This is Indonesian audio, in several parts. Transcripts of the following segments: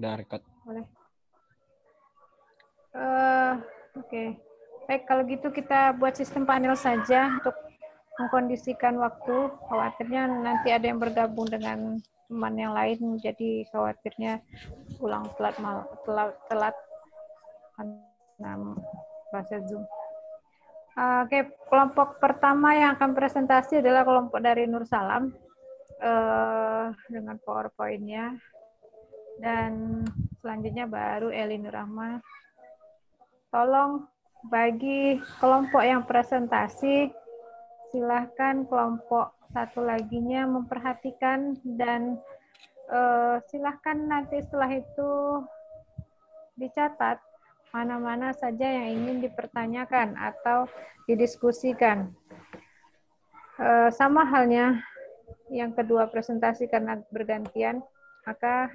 Udah record. Boleh. Oke. Baik, kalau gitu kita buat sistem panel saja untuk mengkondisikan waktu. Khawatirnya nanti ada yang bergabung dengan teman yang lain, jadi khawatirnya pulang telat karena proses Zoom. Oke, kelompok pertama yang akan presentasi adalah kelompok dari Nur Salam dengan PowerPoint-nya, dan selanjutnya baru Eli Nur Rahma. Tolong bagi kelompok yang presentasi, silahkan kelompok satu laginya memperhatikan dan silahkan nanti setelah itu dicatat mana-mana saja yang ingin dipertanyakan atau didiskusikan. Sama halnya yang kedua presentasi karena bergantian, maka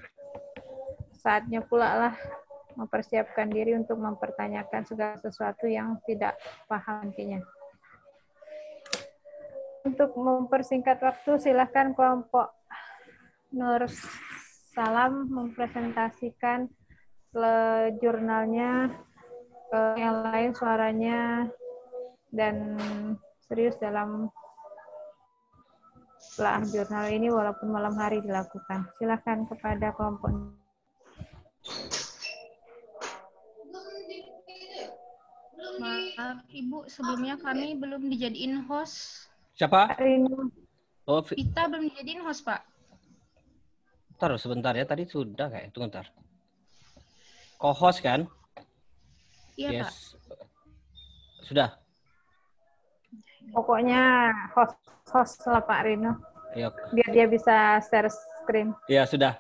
saatnya pula lah mempersiapkan diri untuk mempertanyakan segala sesuatu yang tidak paham nantinya. Untuk mempersingkat waktu, silakan kelompok Nur Salam mempresentasikan jurnalnya, yang lain suaranya, dan serius dalam telah jurnal ini walaupun malam hari dilakukan. Silakan kepada kelompok. Maaf Ibu, sebelumnya kami belum dijadiin host. Siapa? Rino. Oh, Kita belum dijadiin host, Pak. Taruh sebentar ya, tadi sudah kayak. Tunggu ntar. Co-host kan? Iya, yes. Pak. Sudah. Pokoknya host lah Pak Rino. Iya. Biar dia bisa share screen. Iya, sudah.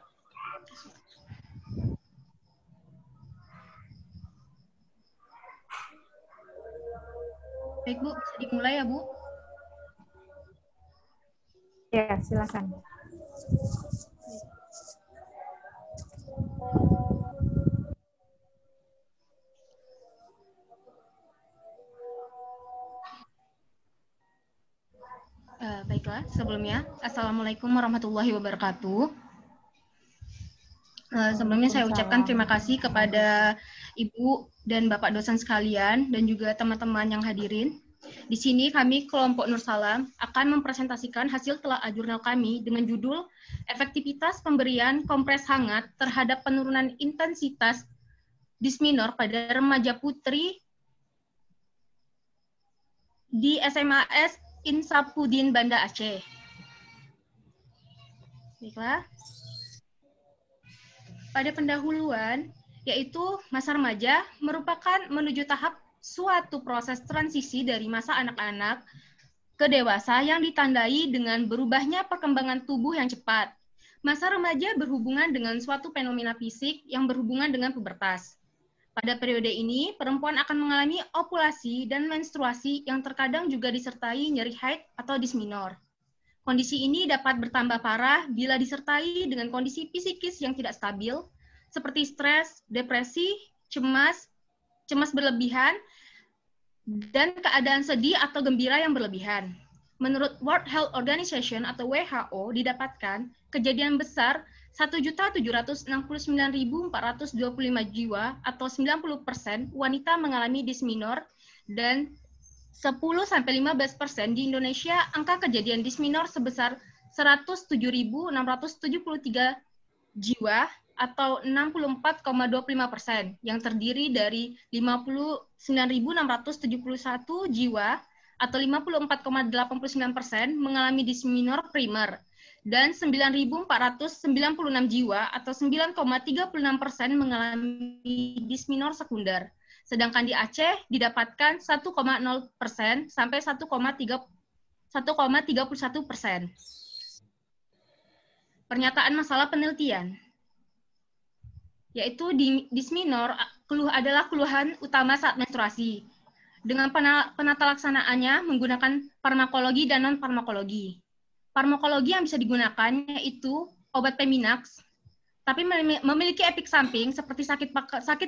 Baik, Bu. Bisa dimulai ya, Bu? Ya, silakan. Baiklah, sebelumnya, Assalamualaikum warahmatullahi wabarakatuh. Sebelumnya saya ucapkan terima kasih kepada Ibu dan Bapak dosen sekalian dan juga teman-teman yang hadirin. Di sini kami kelompok Nur Salam akan mempresentasikan hasil telaah jurnal kami dengan judul Efektivitas Pemberian Kompres Hangat terhadap Penurunan Intensitas Disminor pada Remaja Putri di SMAS Insapudin Banda Aceh. Baiklah. Pada pendahuluan, yaitu masa remaja merupakan menuju tahap suatu proses transisi dari masa anak-anak ke dewasa yang ditandai dengan berubahnya perkembangan tubuh yang cepat. Masa remaja berhubungan dengan suatu fenomena fisik yang berhubungan dengan pubertas. Pada periode ini, perempuan akan mengalami ovulasi dan menstruasi yang terkadang juga disertai nyeri haid atau disminor. Kondisi ini dapat bertambah parah bila disertai dengan kondisi psikis yang tidak stabil, seperti stres, depresi, cemas berlebihan, dan keadaan sedih atau gembira yang berlebihan. Menurut World Health Organization atau WHO, didapatkan kejadian besar 1.769.425 jiwa atau 90% wanita mengalami disminor, dan 10-15% di Indonesia angka kejadian disminor sebesar 107.673 jiwa atau 64,25%, yang terdiri dari 59.671 jiwa atau 54,89% mengalami disminor primer, dan 9.496 jiwa atau 9,36% mengalami disminor sekunder. Sedangkan di Aceh didapatkan 1,0% sampai 1,31%. Pernyataan masalah penelitian, yaitu disminor adalah keluhan utama saat menstruasi. Dengan penata laksanaannya menggunakan farmakologi dan non-farmakologi. Farmakologi yang bisa digunakan yaitu obat Peminax, tapi memiliki efek samping seperti sakit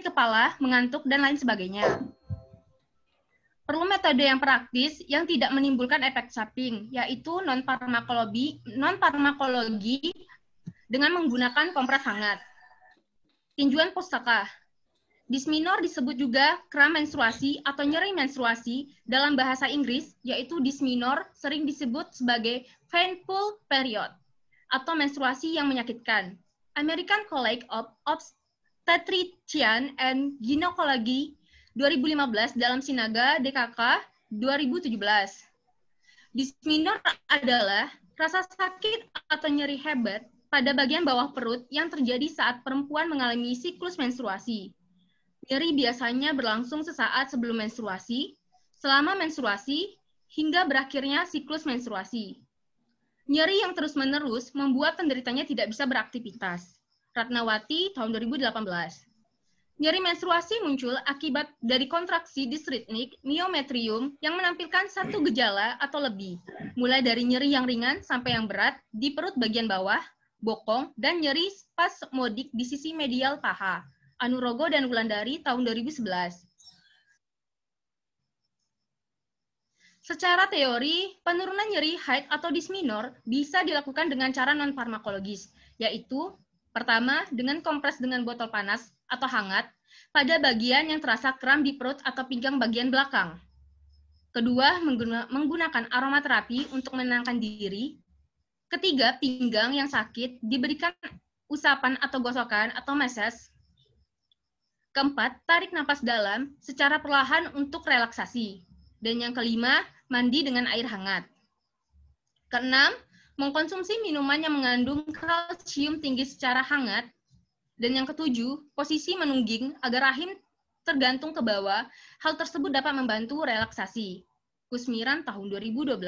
kepala, mengantuk, dan lain sebagainya. Perlu metode yang praktis yang tidak menimbulkan efek samping, yaitu non-farmakologi dengan menggunakan kompres hangat. Tinjuan pustaka. Dysmenorrhea disebut juga kram menstruasi atau nyeri menstruasi dalam bahasa Inggris, yaitu dysmenorrhea sering disebut sebagai painful period atau menstruasi yang menyakitkan. American College of Obstetrician and Gynecology 2015 dalam Sinaga DKK 2017. Dysmenorrhea adalah rasa sakit atau nyeri hebat pada bagian bawah perut yang terjadi saat perempuan mengalami siklus menstruasi. Nyeri biasanya berlangsung sesaat sebelum menstruasi, selama menstruasi, hingga berakhirnya siklus menstruasi. Nyeri yang terus-menerus membuat penderitanya tidak bisa beraktivitas. Ratnawati, tahun 2018. Nyeri menstruasi muncul akibat dari kontraksi disritmik myometrium yang menampilkan satu gejala atau lebih, mulai dari nyeri yang ringan sampai yang berat di perut bagian bawah, bokong, dan nyeri spasmodik di sisi medial paha. Anurogo dan Wulandari, tahun 2011. Secara teori, penurunan nyeri haid atau dysmenorrhea bisa dilakukan dengan cara non-farmakologis, yaitu pertama, dengan kompres dengan botol panas atau hangat pada bagian yang terasa kram di perut atau pinggang bagian belakang. Kedua, menggunakan aromaterapi untuk menenangkan diri. Ketiga, pinggang yang sakit diberikan usapan atau gosokan atau massage. Keempat, tarik napas dalam secara perlahan untuk relaksasi. Dan yang kelima, mandi dengan air hangat. Keenam, mengkonsumsi minuman yang mengandung kalsium tinggi secara hangat. Dan yang ketujuh, posisi menungging agar rahim tergantung ke bawah. Hal tersebut dapat membantu relaksasi. Kusmiran, tahun 2012.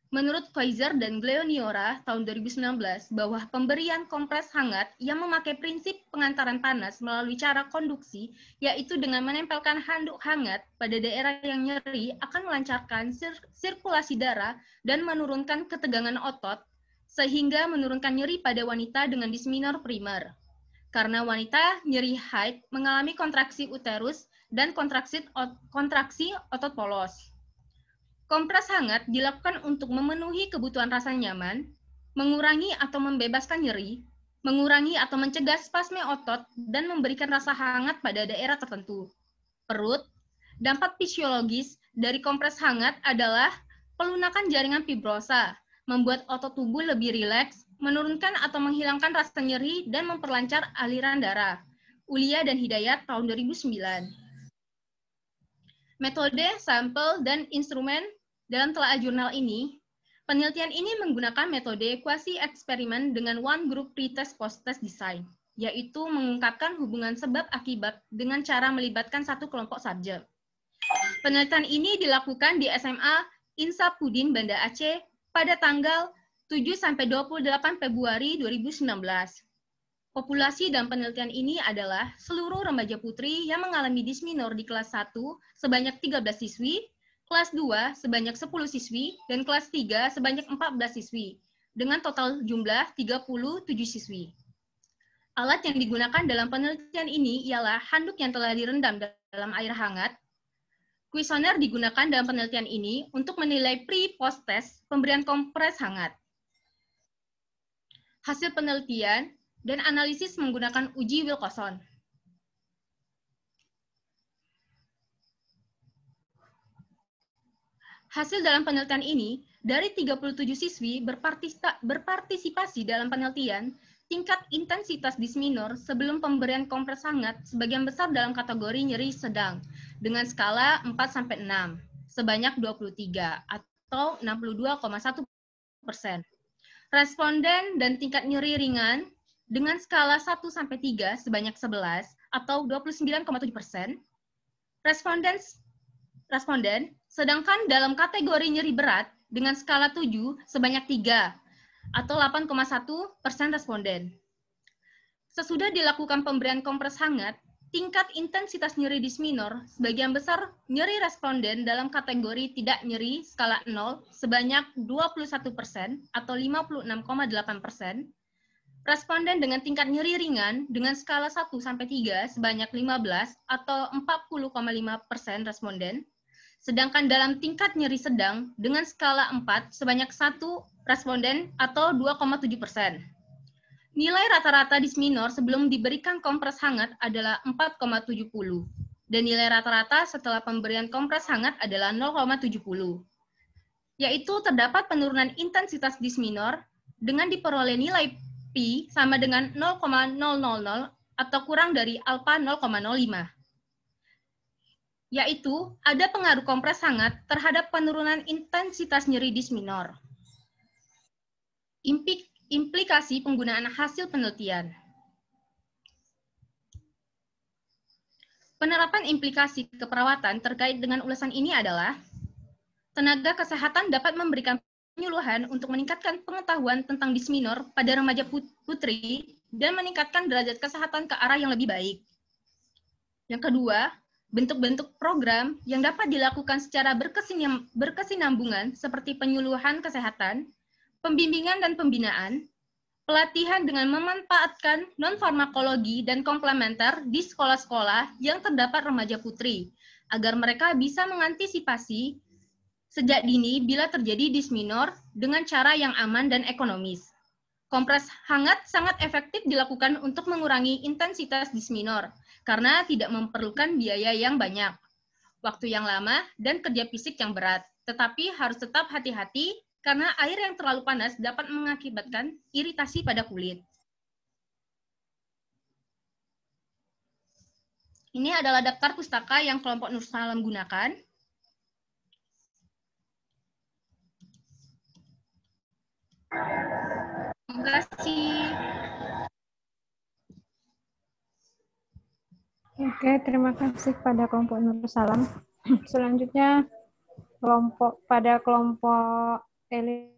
Menurut Pfizer dan Gleoniora tahun 2019 bahwa pemberian kompres hangat yang memakai prinsip pengantaran panas melalui cara konduksi, yaitu dengan menempelkan handuk hangat pada daerah yang nyeri, akan melancarkan sirkulasi darah dan menurunkan ketegangan otot, sehingga menurunkan nyeri pada wanita dengan dysmenorrhea primer. Karena wanita nyeri haid mengalami kontraksi uterus dan kontraksi otot polos. Kompres hangat dilakukan untuk memenuhi kebutuhan rasa nyaman, mengurangi atau membebaskan nyeri, mengurangi atau mencegah spasme otot, dan memberikan rasa hangat pada daerah tertentu. Perut, dampak fisiologis dari kompres hangat adalah pelunakan jaringan fibrosa, membuat otot tubuh lebih rileks, menurunkan atau menghilangkan rasa nyeri, dan memperlancar aliran darah. Ulia dan Hidayat, tahun 2009. Metode, sampel, dan instrumen dalam telaah jurnal ini, penelitian ini menggunakan metode quasi-eksperimen dengan one group pretest post-test design, yaitu mengungkapkan hubungan sebab akibat dengan cara melibatkan satu kelompok subjek. Penelitian ini dilakukan di SMA Insapudin, Banda Aceh pada tanggal 7-28 Februari 2019. Populasi dalam penelitian ini adalah seluruh remaja putri yang mengalami dysmenorrhea di kelas 1 sebanyak 13 siswi, kelas 2 sebanyak 10 siswi, dan kelas 3 sebanyak 14 siswi, dengan total jumlah 37 siswi. Alat yang digunakan dalam penelitian ini ialah handuk yang telah direndam dalam air hangat. Kuesioner digunakan dalam penelitian ini untuk menilai pre-post-test pemberian kompres hangat. Hasil penelitian dan analisis menggunakan uji Wilcoxon. Hasil dalam penelitian ini, dari 37 siswi berpartisipasi dalam penelitian, tingkat intensitas dysmenorrhea sebelum pemberian kompres hangat sebagian besar dalam kategori nyeri sedang, dengan skala 4-6, sebanyak 23, atau 62,1%. Responden dan tingkat nyeri ringan, dengan skala 1-3, sebanyak 11, atau 29,7%. Responden, sedangkan dalam kategori nyeri berat dengan skala 7 sebanyak 3 atau 8,1% responden. Sesudah dilakukan pemberian kompres hangat, tingkat intensitas nyeri dysmenorrhea sebagian besar nyeri responden dalam kategori tidak nyeri skala 0 sebanyak 21% atau 56,8%. Responden dengan tingkat nyeri ringan dengan skala 1-3 sebanyak 15 atau 40,5% responden. Sedangkan dalam tingkat nyeri sedang dengan skala 4 sebanyak 1 responden atau 2,7%. Nilai rata-rata disminor sebelum diberikan kompres hangat adalah 4,70 dan nilai rata-rata setelah pemberian kompres hangat adalah 0,70. Yaitu terdapat penurunan intensitas disminor dengan diperoleh nilai pi sama dengan 0,000 atau kurang dari alfa 0,05. Yaitu ada pengaruh kompres hangat terhadap penurunan intensitas nyeri disminor. Implikasi penggunaan hasil penelitian. Penerapan implikasi keperawatan terkait dengan ulasan ini adalah tenaga kesehatan dapat memberikan penyuluhan untuk meningkatkan pengetahuan tentang disminor pada remaja putri dan meningkatkan derajat kesehatan ke arah yang lebih baik. Yang kedua, bentuk-bentuk program yang dapat dilakukan secara berkesinambungan seperti penyuluhan kesehatan, pembimbingan dan pembinaan, pelatihan dengan memanfaatkan non-farmakologi dan komplementer di sekolah-sekolah yang terdapat remaja putri, agar mereka bisa mengantisipasi sejak dini bila terjadi disminor dengan cara yang aman dan ekonomis. Kompres hangat sangat efektif dilakukan untuk mengurangi intensitas disminor, karena tidak memerlukan biaya yang banyak, waktu yang lama, dan kerja fisik yang berat. Tetapi harus tetap hati-hati, karena air yang terlalu panas dapat mengakibatkan iritasi pada kulit. Ini adalah daftar pustaka yang kelompok Nur Salam gunakan. Terima kasih. Oke, terima kasih pada kelompok Nur Salam. Selanjutnya kelompok Eli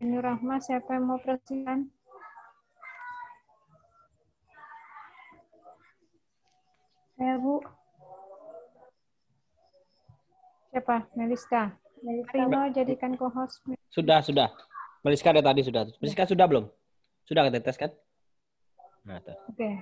Nur Rahma, siapa yang mau presentasikan? Bu. Siapa? Meliska. Rino jadikan co-host. Sudah. Meliska ada tadi sudah. Meliska sudah belum? Sudah kita tes kan? Nah, Oke.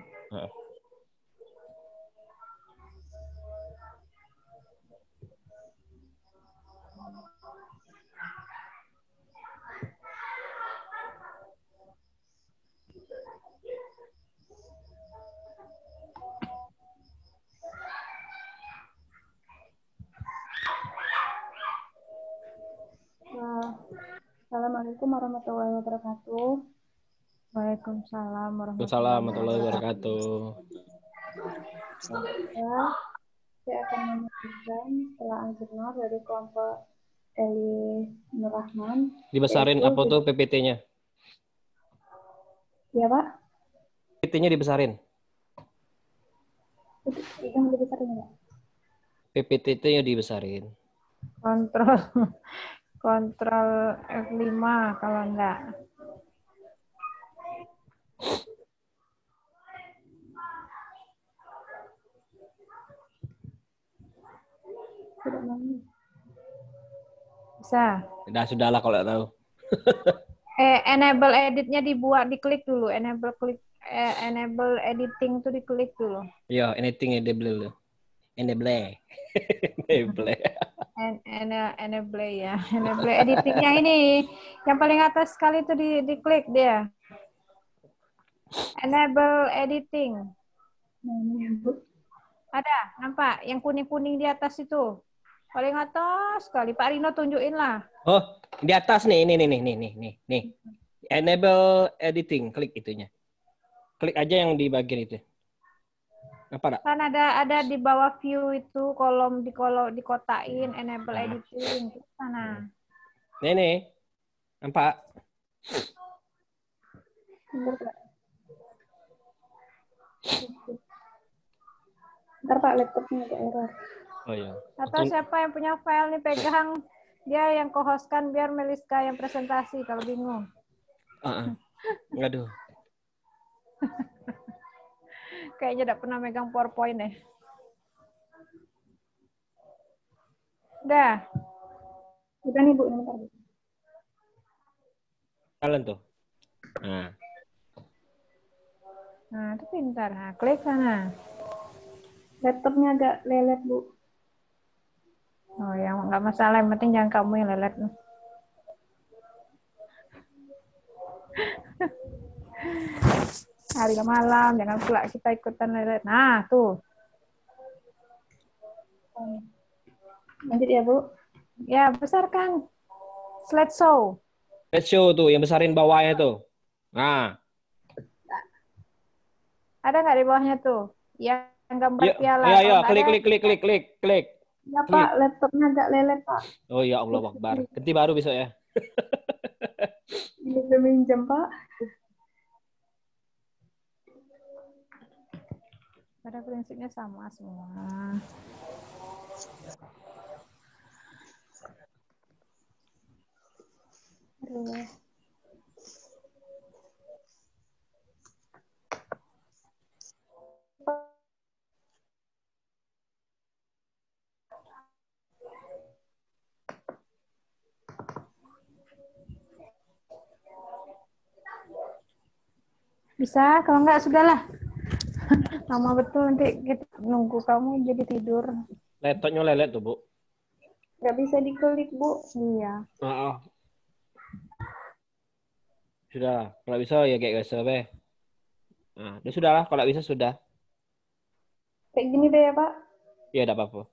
Assalamualaikum warahmatullahi wabarakatuh. Waalaikumsalam warahmatullahi wabarakatuh. Saya akan menyampaikan telah jurnal dari kelompok Eli Nur Rahman. Dibesarin apa tuh PPT-nya? Ya, Pak. PPT-nya dibesarin. Yang dibesarin, Pak. PPT-nya dibesarin. Kontrol F5 kalau enggak. Bisa. Sudahlah kalau tahu. Enable editnya dibuat, diklik dulu. Enable editing tuh diklik dulu. Iya, editing enable. Enable ya. Enable editingnya ini. Yang paling atas sekali itu diklik dia. Enable editing. Ada, nampak? Yang kuning-kuning di atas itu. Paling atas sekali. Pak Rino tunjukin lah. Oh, di atas nih. Nih. Enable editing, klik itunya. Klik aja yang di bagian itu. Apa, Dak? Kan ada di bawah view itu kolom dikotain enable editing ke sana. Nih. Nampak? Ntar Pak, laptopnya ada error. Oh iya. Atau siapa yang punya file nih pegang, dia yang co-hostkan biar Meliska yang presentasi kalau bingung. Aduh. Kayaknya tidak pernah megang PowerPoint deh. Udah. Udah nih, Bu. Kalian tuh. Nah, itu pintar. Nah, klik sana. Laptopnya agak lelet, Bu. Oh, ya nggak masalah. Yang penting jangan kamu yang lelet. Hari malam, jangan pula kita ikutan lelet. Nah, tuh. Lanjut ya, Bu. Ya, besarkan slideshow. Let's show tuh, yang besarin bawahnya tuh. Nah, Ada nggak di bawahnya tuh? Yang gambar yuk, piala. ayo, Kalau ayo, nggak klik, ada, klik, klik, klik, klik, klik. Ya, Klik. Pak. Laptopnya agak lelet, Pak. Oh ya Allah Akbar. Ganti baru besok ya. Bisa minjem, Pak. pada prinsipnya sama semua. Aduh. Bisa, kalau nggak sudahlah. Lama betul nanti kita nunggu kamu jadi tidur. Laptopnya lelet tuh, Bu. Nggak bisa diklik, Bu. Iya. Ah, sudah. Kalau bisa ya kayak biasa, Be. Nah, udah sudah lah. Kalau bisa sudah. Kayak gini deh ya, Pak. Ya, tidak apa-apa.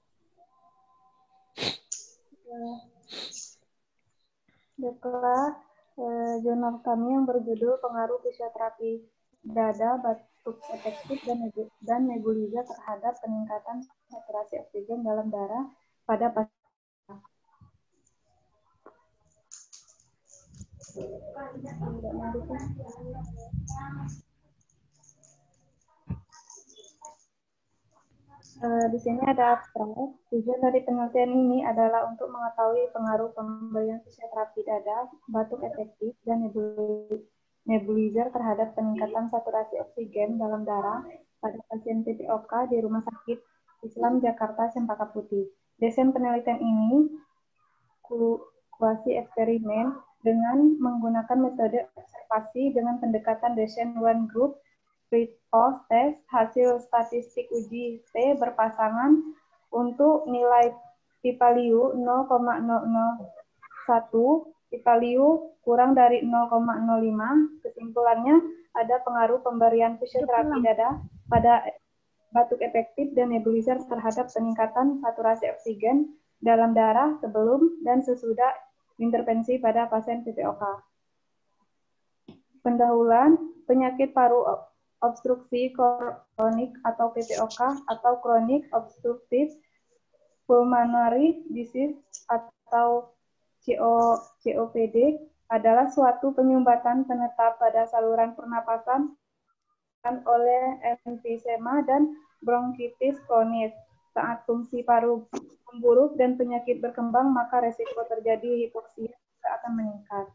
Baiklah, jurnal kami yang berjudul Pengaruh Fisioterapi Dada, Batuk Efektif, dan Nebuliza terhadap peningkatan saturasi oksigen dalam darah pada pasien. Di sini ada abstrak. Tujuan dari penelitian ini adalah untuk mengetahui pengaruh pemberian fisioterapi dada, batuk efektif, dan nebulizer terhadap peningkatan saturasi oksigen dalam darah pada pasien PPOK di Rumah Sakit Islam Jakarta Cempaka Putih. Desain penelitian ini kuasi eksperimen dengan menggunakan metode observasi dengan pendekatan desain one group pre-post test, hasil statistik uji T berpasangan untuk nilai p-value 0,001, p-value kurang dari 0,05. Kesimpulannya, ada pengaruh pemberian fisioterapi dada pada batuk efektif dan nebulizer terhadap peningkatan saturasi oksigen dalam darah sebelum dan sesudah intervensi pada pasien PPOK. Pendahuluan, penyakit paru obstruksi kronik atau PPOK atau chronic obstructive pulmonary disease atau COPD adalah suatu penyumbatan penetap pada saluran pernapasan oleh emfisema dan bronkitis kronis. Saat fungsi paru memburuk dan penyakit berkembang, maka resiko terjadi hipoksia akan meningkat.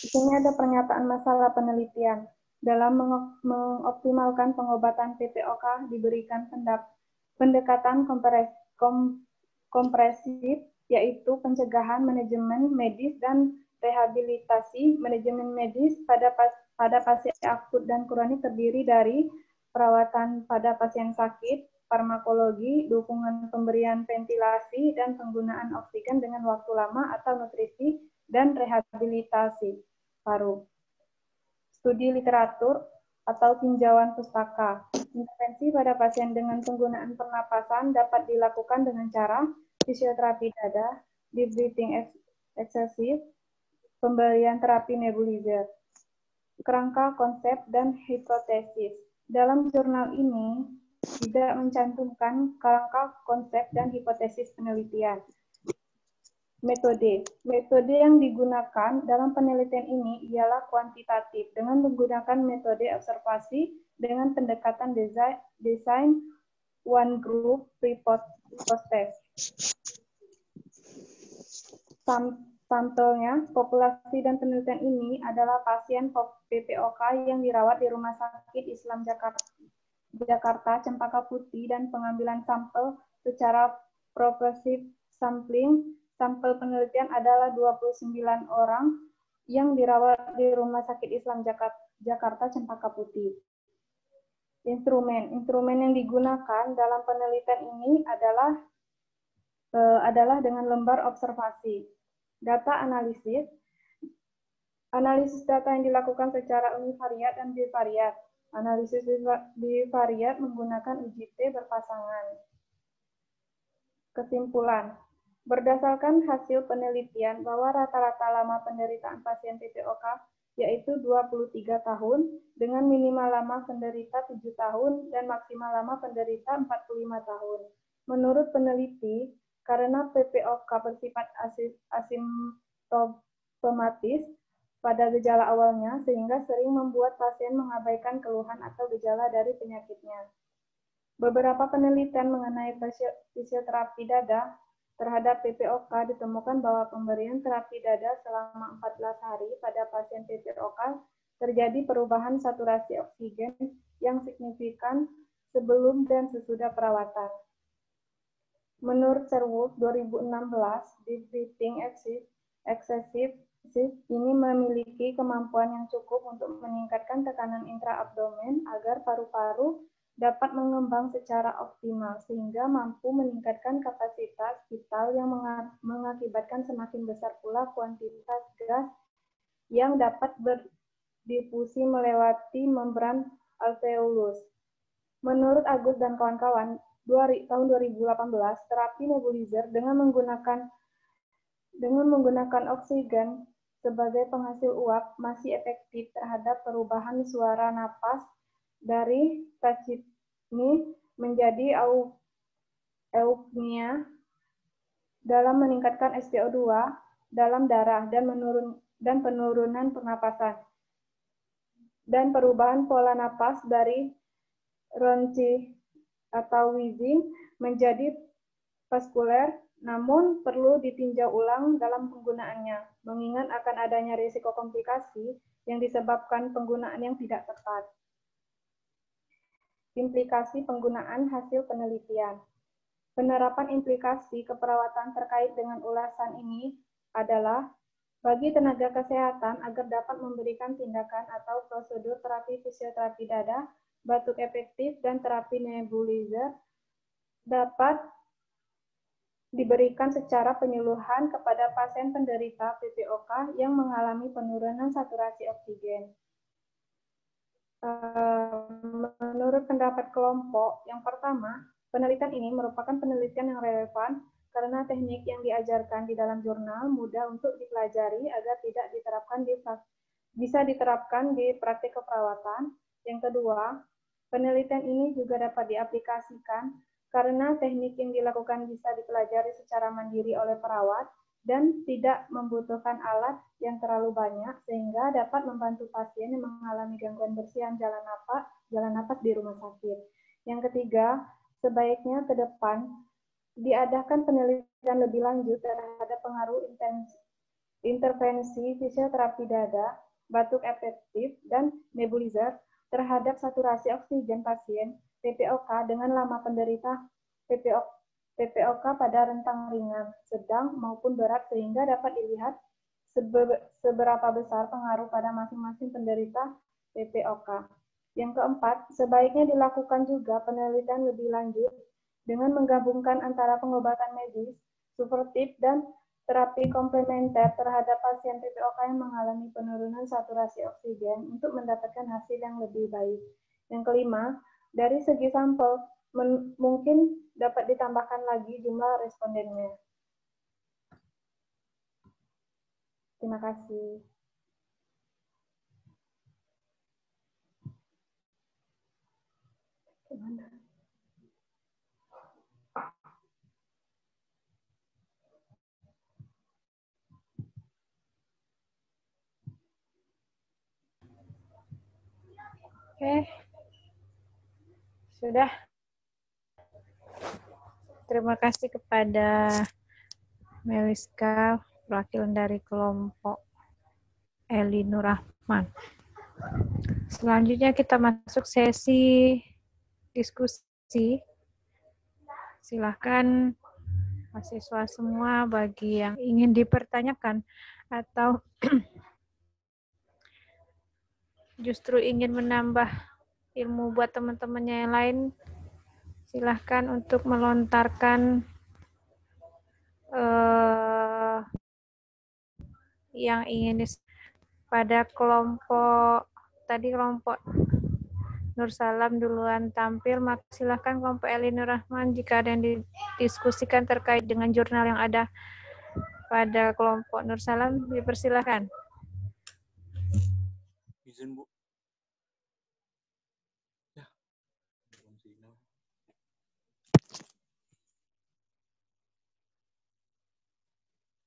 Di sini ada pernyataan masalah penelitian. Dalam mengoptimalkan pengobatan PPOK diberikan pendekatan kompresif, yaitu pencegahan, manajemen medis, dan rehabilitasi. Manajemen medis pada pasien akut dan kronik terdiri dari perawatan pada pasien sakit, farmakologi, dukungan pemberian ventilasi, dan penggunaan oksigen dengan waktu lama atau nutrisi dan rehabilitasi paru. Studi literatur atau tinjauan pustaka. Intervensi pada pasien dengan penggunaan pernapasan dapat dilakukan dengan cara fisioterapi dada, deep breathing exercise, pemberian terapi nebulizer. Kerangka konsep dan hipotesis. Dalam jurnal ini tidak mencantumkan kerangka konsep dan hipotesis penelitian. Metode yang digunakan dalam penelitian ini ialah kuantitatif dengan menggunakan metode observasi dengan pendekatan desain one group pre-post test. Sampelnya, populasi dan penelitian ini adalah pasien PPOK yang dirawat di Rumah Sakit Islam Jakarta Cempaka Putih dan pengambilan sampel secara progresif sampling. Sampel penelitian adalah 29 orang yang dirawat di Rumah Sakit Islam Jakarta Cempaka Putih. Instrumen yang digunakan dalam penelitian ini adalah dengan lembar observasi. Data analisis Analisis data yang dilakukan secara univariat dan bivariat. Analisis bivariat menggunakan uji T berpasangan. Kesimpulan. Berdasarkan hasil penelitian bahwa rata-rata lama penderitaan pasien PPOK yaitu 23 tahun dengan minimal lama penderita 7 tahun dan maksimal lama penderita 45 tahun. Menurut peneliti, karena PPOK bersifat asimptomatis pada gejala awalnya sehingga sering membuat pasien mengabaikan keluhan atau gejala dari penyakitnya. Beberapa penelitian mengenai fisioterapi dada terhadap PPOK ditemukan bahwa pemberian terapi dada selama 14 hari pada pasien PPOK terjadi perubahan saturasi oksigen yang signifikan sebelum dan sesudah perawatan. Menurut Sherwood 2016, debriefing excessive ini memiliki kemampuan yang cukup untuk meningkatkan tekanan intraabdomen agar paru-paru dapat mengembang secara optimal sehingga mampu meningkatkan kapasitas vital yang mengakibatkan semakin besar pula kuantitas gas yang dapat berdifusi melewati membran alveolus. Menurut Agus dan kawan-kawan, tahun 2018, terapi nebulizer dengan menggunakan oksigen sebagai penghasil uap masih efektif terhadap perubahan suara napas dari tachypnea menjadi eupnea dalam meningkatkan SpO2 dalam darah dan penurunan pernapasan dan perubahan pola napas dari ronchi atau wheezing menjadi vaskuler, namun perlu ditinjau ulang dalam penggunaannya, mengingat akan adanya risiko komplikasi yang disebabkan penggunaan yang tidak tepat. Implikasi penggunaan hasil penelitian. Penerapan implikasi keperawatan terkait dengan ulasan ini adalah bagi tenaga kesehatan agar dapat memberikan tindakan atau prosedur terapi fisioterapi dada, batuk efektif, dan terapi nebulizer dapat diberikan secara penyuluhan kepada pasien penderita PPOK yang mengalami penurunan saturasi oksigen. Menurut pendapat kelompok yang pertama, penelitian ini merupakan penelitian yang relevan karena teknik yang diajarkan di dalam jurnal mudah untuk dipelajari agar bisa diterapkan di praktik keperawatan. Yang kedua, penelitian ini juga dapat diaplikasikan karena teknik yang dilakukan bisa dipelajari secara mandiri oleh perawat dan tidak membutuhkan alat yang terlalu banyak sehingga dapat membantu pasien yang mengalami gangguan bersihan jalan napas di rumah sakit. Yang ketiga, sebaiknya ke depan diadakan penelitian lebih lanjut terhadap pengaruh intervensi fisioterapi dada, batuk efektif, dan nebulizer terhadap saturasi oksigen pasien PPOK dengan lama penderita PPOK pada rentang ringan, sedang, maupun berat sehingga dapat dilihat seberapa besar pengaruh pada masing-masing penderita PPOK. Yang keempat, sebaiknya dilakukan juga penelitian lebih lanjut dengan menggabungkan antara pengobatan medis, suportif, dan terapi komplementer terhadap pasien PPOK yang mengalami penurunan saturasi oksigen untuk mendapatkan hasil yang lebih baik. Yang kelima, dari segi sampel, mungkin dapat ditambahkan lagi jumlah respondennya. Terima kasih. Oke. Sudah. Terima kasih kepada Meliska, perwakilan dari kelompok Eli Nur Rahman. Selanjutnya kita masuk sesi diskusi. Silakan mahasiswa semua bagi yang ingin dipertanyakan atau justru ingin menambah ilmu buat teman-temannya yang lain, silahkan untuk melontarkan yang ingin pada kelompok Nur Salam duluan tampil, maka silakan kelompok Eli Nur Rahman jika ada yang didiskusikan terkait dengan jurnal yang ada pada kelompok Nur Salam, dipersilakan. Izin, Bu. Ya.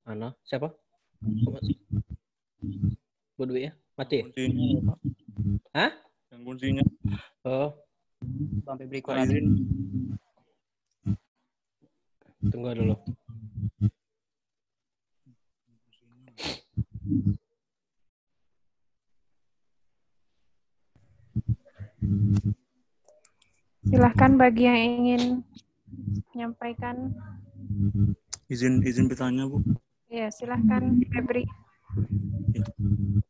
Mana? Siapa? Bu Dwi ya? Mati ya? Kuncinya ya, Pak. Hah? Yang kuncinya. Oh, Sampai Pak berikut. izin. tunggu dulu. Silahkan bagi yang ingin menyampaikan. Izin bertanya, Bu. Ya, silahkan Febri.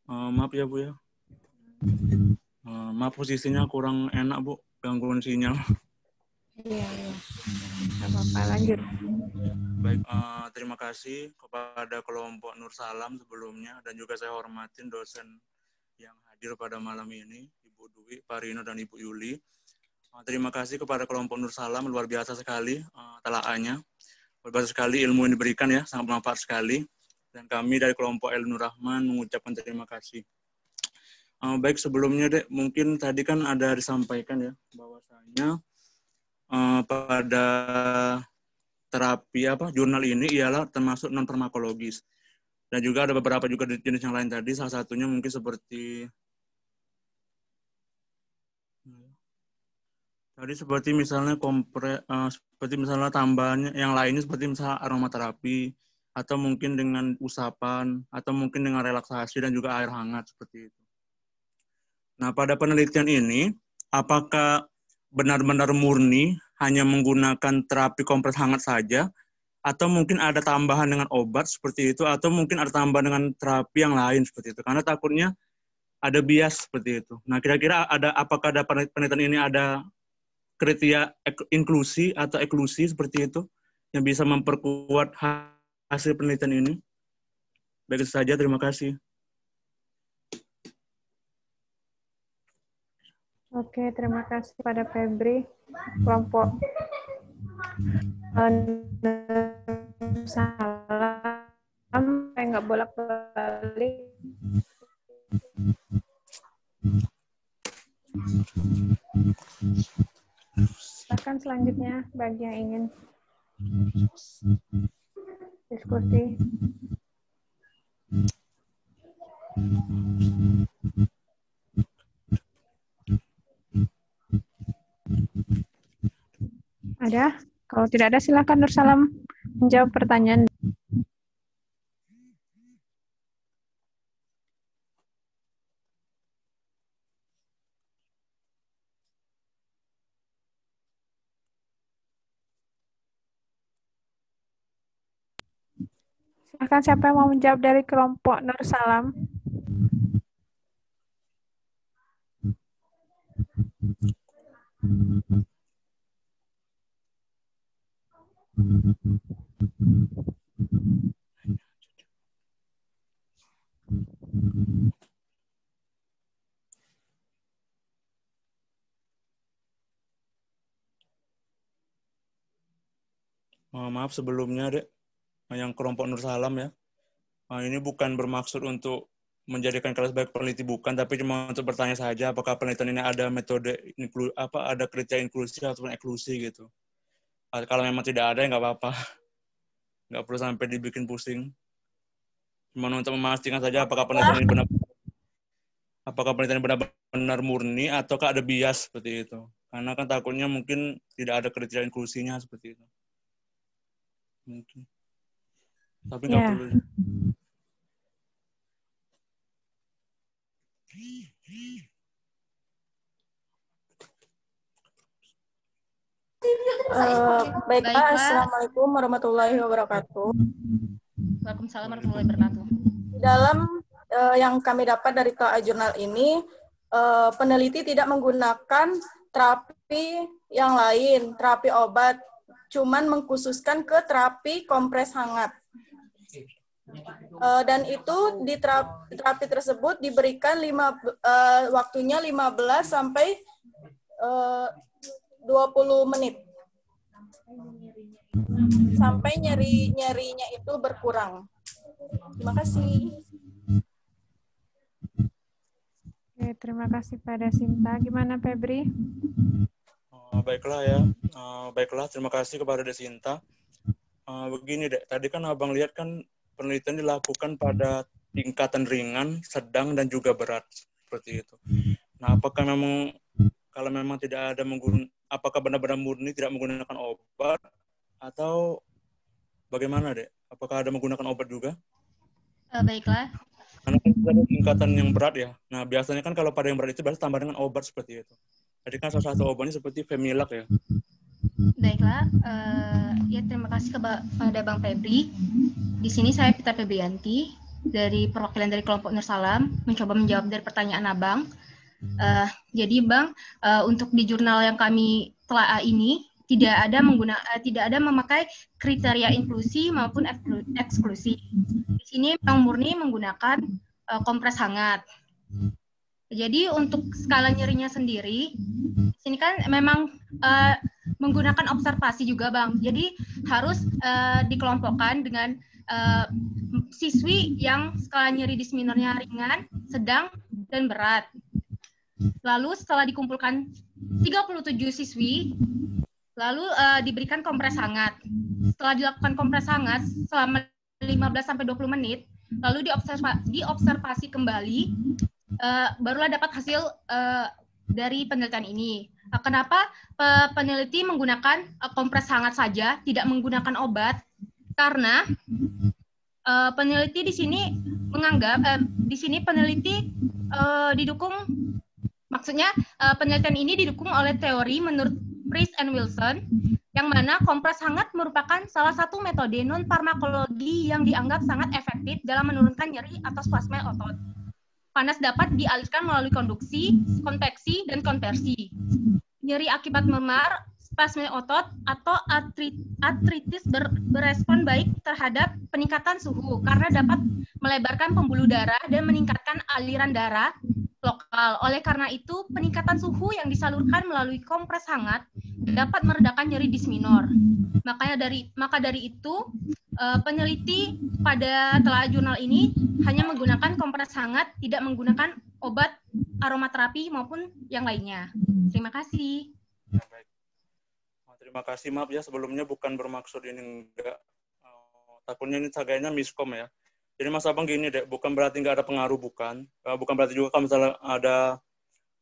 Maaf ya, Bu ya. Maaf posisinya kurang enak, Bu. Gangguan sinyal. Iya. Nggak apa-apa, lanjut. Baik, terima kasih kepada kelompok Nur Salam sebelumnya, dan juga saya hormatin dosen yang hadir pada malam ini, Ibu Dwi, Pak Rino, dan Ibu Yuli. Terima kasih kepada kelompok Nur Salam, luar biasa sekali telaahnya. Luar biasa sekali ilmu yang diberikan ya, sangat bermanfaat sekali. Dan kami dari kelompok Eli Nur Rahman mengucapkan terima kasih. Baik, sebelumnya Dek, mungkin tadi kan ada disampaikan ya, bahwasanya pada terapi jurnal ini ialah termasuk non farmakologis, dan juga ada beberapa juga jenis yang lain tadi, salah satunya mungkin seperti misalnya seperti misalnya tambahannya yang lainnya seperti misalnya aromaterapi, atau mungkin dengan usapan, atau mungkin dengan relaksasi dan juga air hangat seperti itu. Nah, pada penelitian ini apakah benar-benar murni hanya menggunakan terapi kompres hangat saja, atau mungkin ada tambahan dengan obat seperti itu, atau mungkin ada tambahan dengan terapi yang lain seperti itu. Karena takutnya ada bias seperti itu. Nah, kira-kira apakah ada penelitian ini ada kriteria inklusi atau eklusi seperti itu yang bisa memperkuat hasil penelitian ini? Baik, itu saja. Terima kasih. Oke, terima kasih pada Febri. Kelompok Salam, saya nggak bolak-balik. Silakan selanjutnya bagi yang ingin diskusi. Ada? Kalau tidak ada, silakan Nur Salam menjawab pertanyaan. Silakan, siapa yang mau menjawab dari kelompok Nur Salam? Maaf sebelumnya, Dek, yang kelompok Nur Salam ya. Ini bukan bermaksud untuk menjadikan kalian sebagai peneliti, bukan, tapi cuma untuk bertanya saja apakah penelitian ini ada metode ada kriteria inklusi ataupun eklusi gitu. Kalau memang tidak ada ya nggak apa-apa. Nggak perlu sampai dibikin pusing. Cuma untuk memastikan saja apakah penelitian ini benar-benar murni ataukah ada bias seperti itu. Karena kan takutnya mungkin tidak ada kriteria inklusinya seperti itu. Mungkin. Tapi nggak perlu. Baiklah, Assalamualaikum warahmatullahi wabarakatuh. Waalaikumsalam warahmatullahi wabarakatuh. Dalam yang kami dapat dari jurnal ini, peneliti tidak menggunakan terapi yang lain, terapi obat, cuman mengkhususkan ke terapi kompres hangat. Dan itu di terapi tersebut diberikan waktunya 15 sampai 20 menit sampai nyerinya itu berkurang. Terima kasih. Oke, terima kasih pada Sinta. Gimana Febri? Baiklah ya, baiklah. Terima kasih kepada Desinta. Begini dek, tadi kan abang lihat kan penelitian dilakukan pada tingkatan ringan, sedang dan juga berat seperti itu. Nah, apakah memang kalau memang tidak ada apakah benar-benar murni tidak menggunakan obat atau bagaimana dek? Apakah ada menggunakan obat juga? Baiklah. Karena kan ada tingkatan yang berat ya. Nah, biasanya kan kalau pada yang berat itu biasanya tambah dengan obat seperti itu. Jadi kan salah satu obatnya seperti Femilak ya. Baiklah, ya terima kasih kepada Bang Febri. Di sini saya Pita Febrianti dari perwakilan dari kelompok Nursalam mencoba menjawab dari pertanyaan Abang. Jadi Bang, untuk di jurnal yang kami telah ini tidak ada memakai kriteria inklusi maupun eksklusi. Di sini Bang murni menggunakan kompres hangat. Jadi untuk skala nyerinya sendiri, di sini kan memang menggunakan observasi juga Bang. Jadi harus dikelompokkan dengan siswi yang skala nyeri dysmenornya ringan, sedang, dan berat. Lalu setelah dikumpulkan 37 siswi, lalu diberikan kompres hangat. Setelah dilakukan kompres hangat selama 15-20 menit, lalu diobservasi kembali, barulah dapat hasil dari penelitian ini. Kenapa peneliti menggunakan kompres hangat saja, tidak menggunakan obat? Karena peneliti di sini menganggap di sini peneliti didukung, maksudnya penelitian ini didukung oleh teori menurut Price and Wilson, yang mana kompres hangat merupakan salah satu metode non-farmakologi yang dianggap sangat efektif dalam menurunkan nyeri atau spasme otot. Panas dapat dialirkan melalui konduksi, konveksi, dan konversi. Nyeri akibat memar, spasme otot, atau artritis berespon baik terhadap peningkatan suhu karena dapat melebarkan pembuluh darah dan meningkatkan aliran darah lokal. Oleh karena itu, peningkatan suhu yang disalurkan melalui kompres hangat dapat meredakan nyeri dysmenor. Maka dari itu, peneliti pada telah jurnal ini hanya menggunakan kompres hangat, tidak menggunakan obat aromaterapi maupun yang lainnya. Terima kasih. Ya, baik. Terima kasih, maaf ya sebelumnya bukan bermaksud ini enggak. Takutnya ini kayaknya miskom ya. Jadi Mas Abang gini deh, bukan berarti nggak ada pengaruh, bukan berarti juga kalau misalnya ada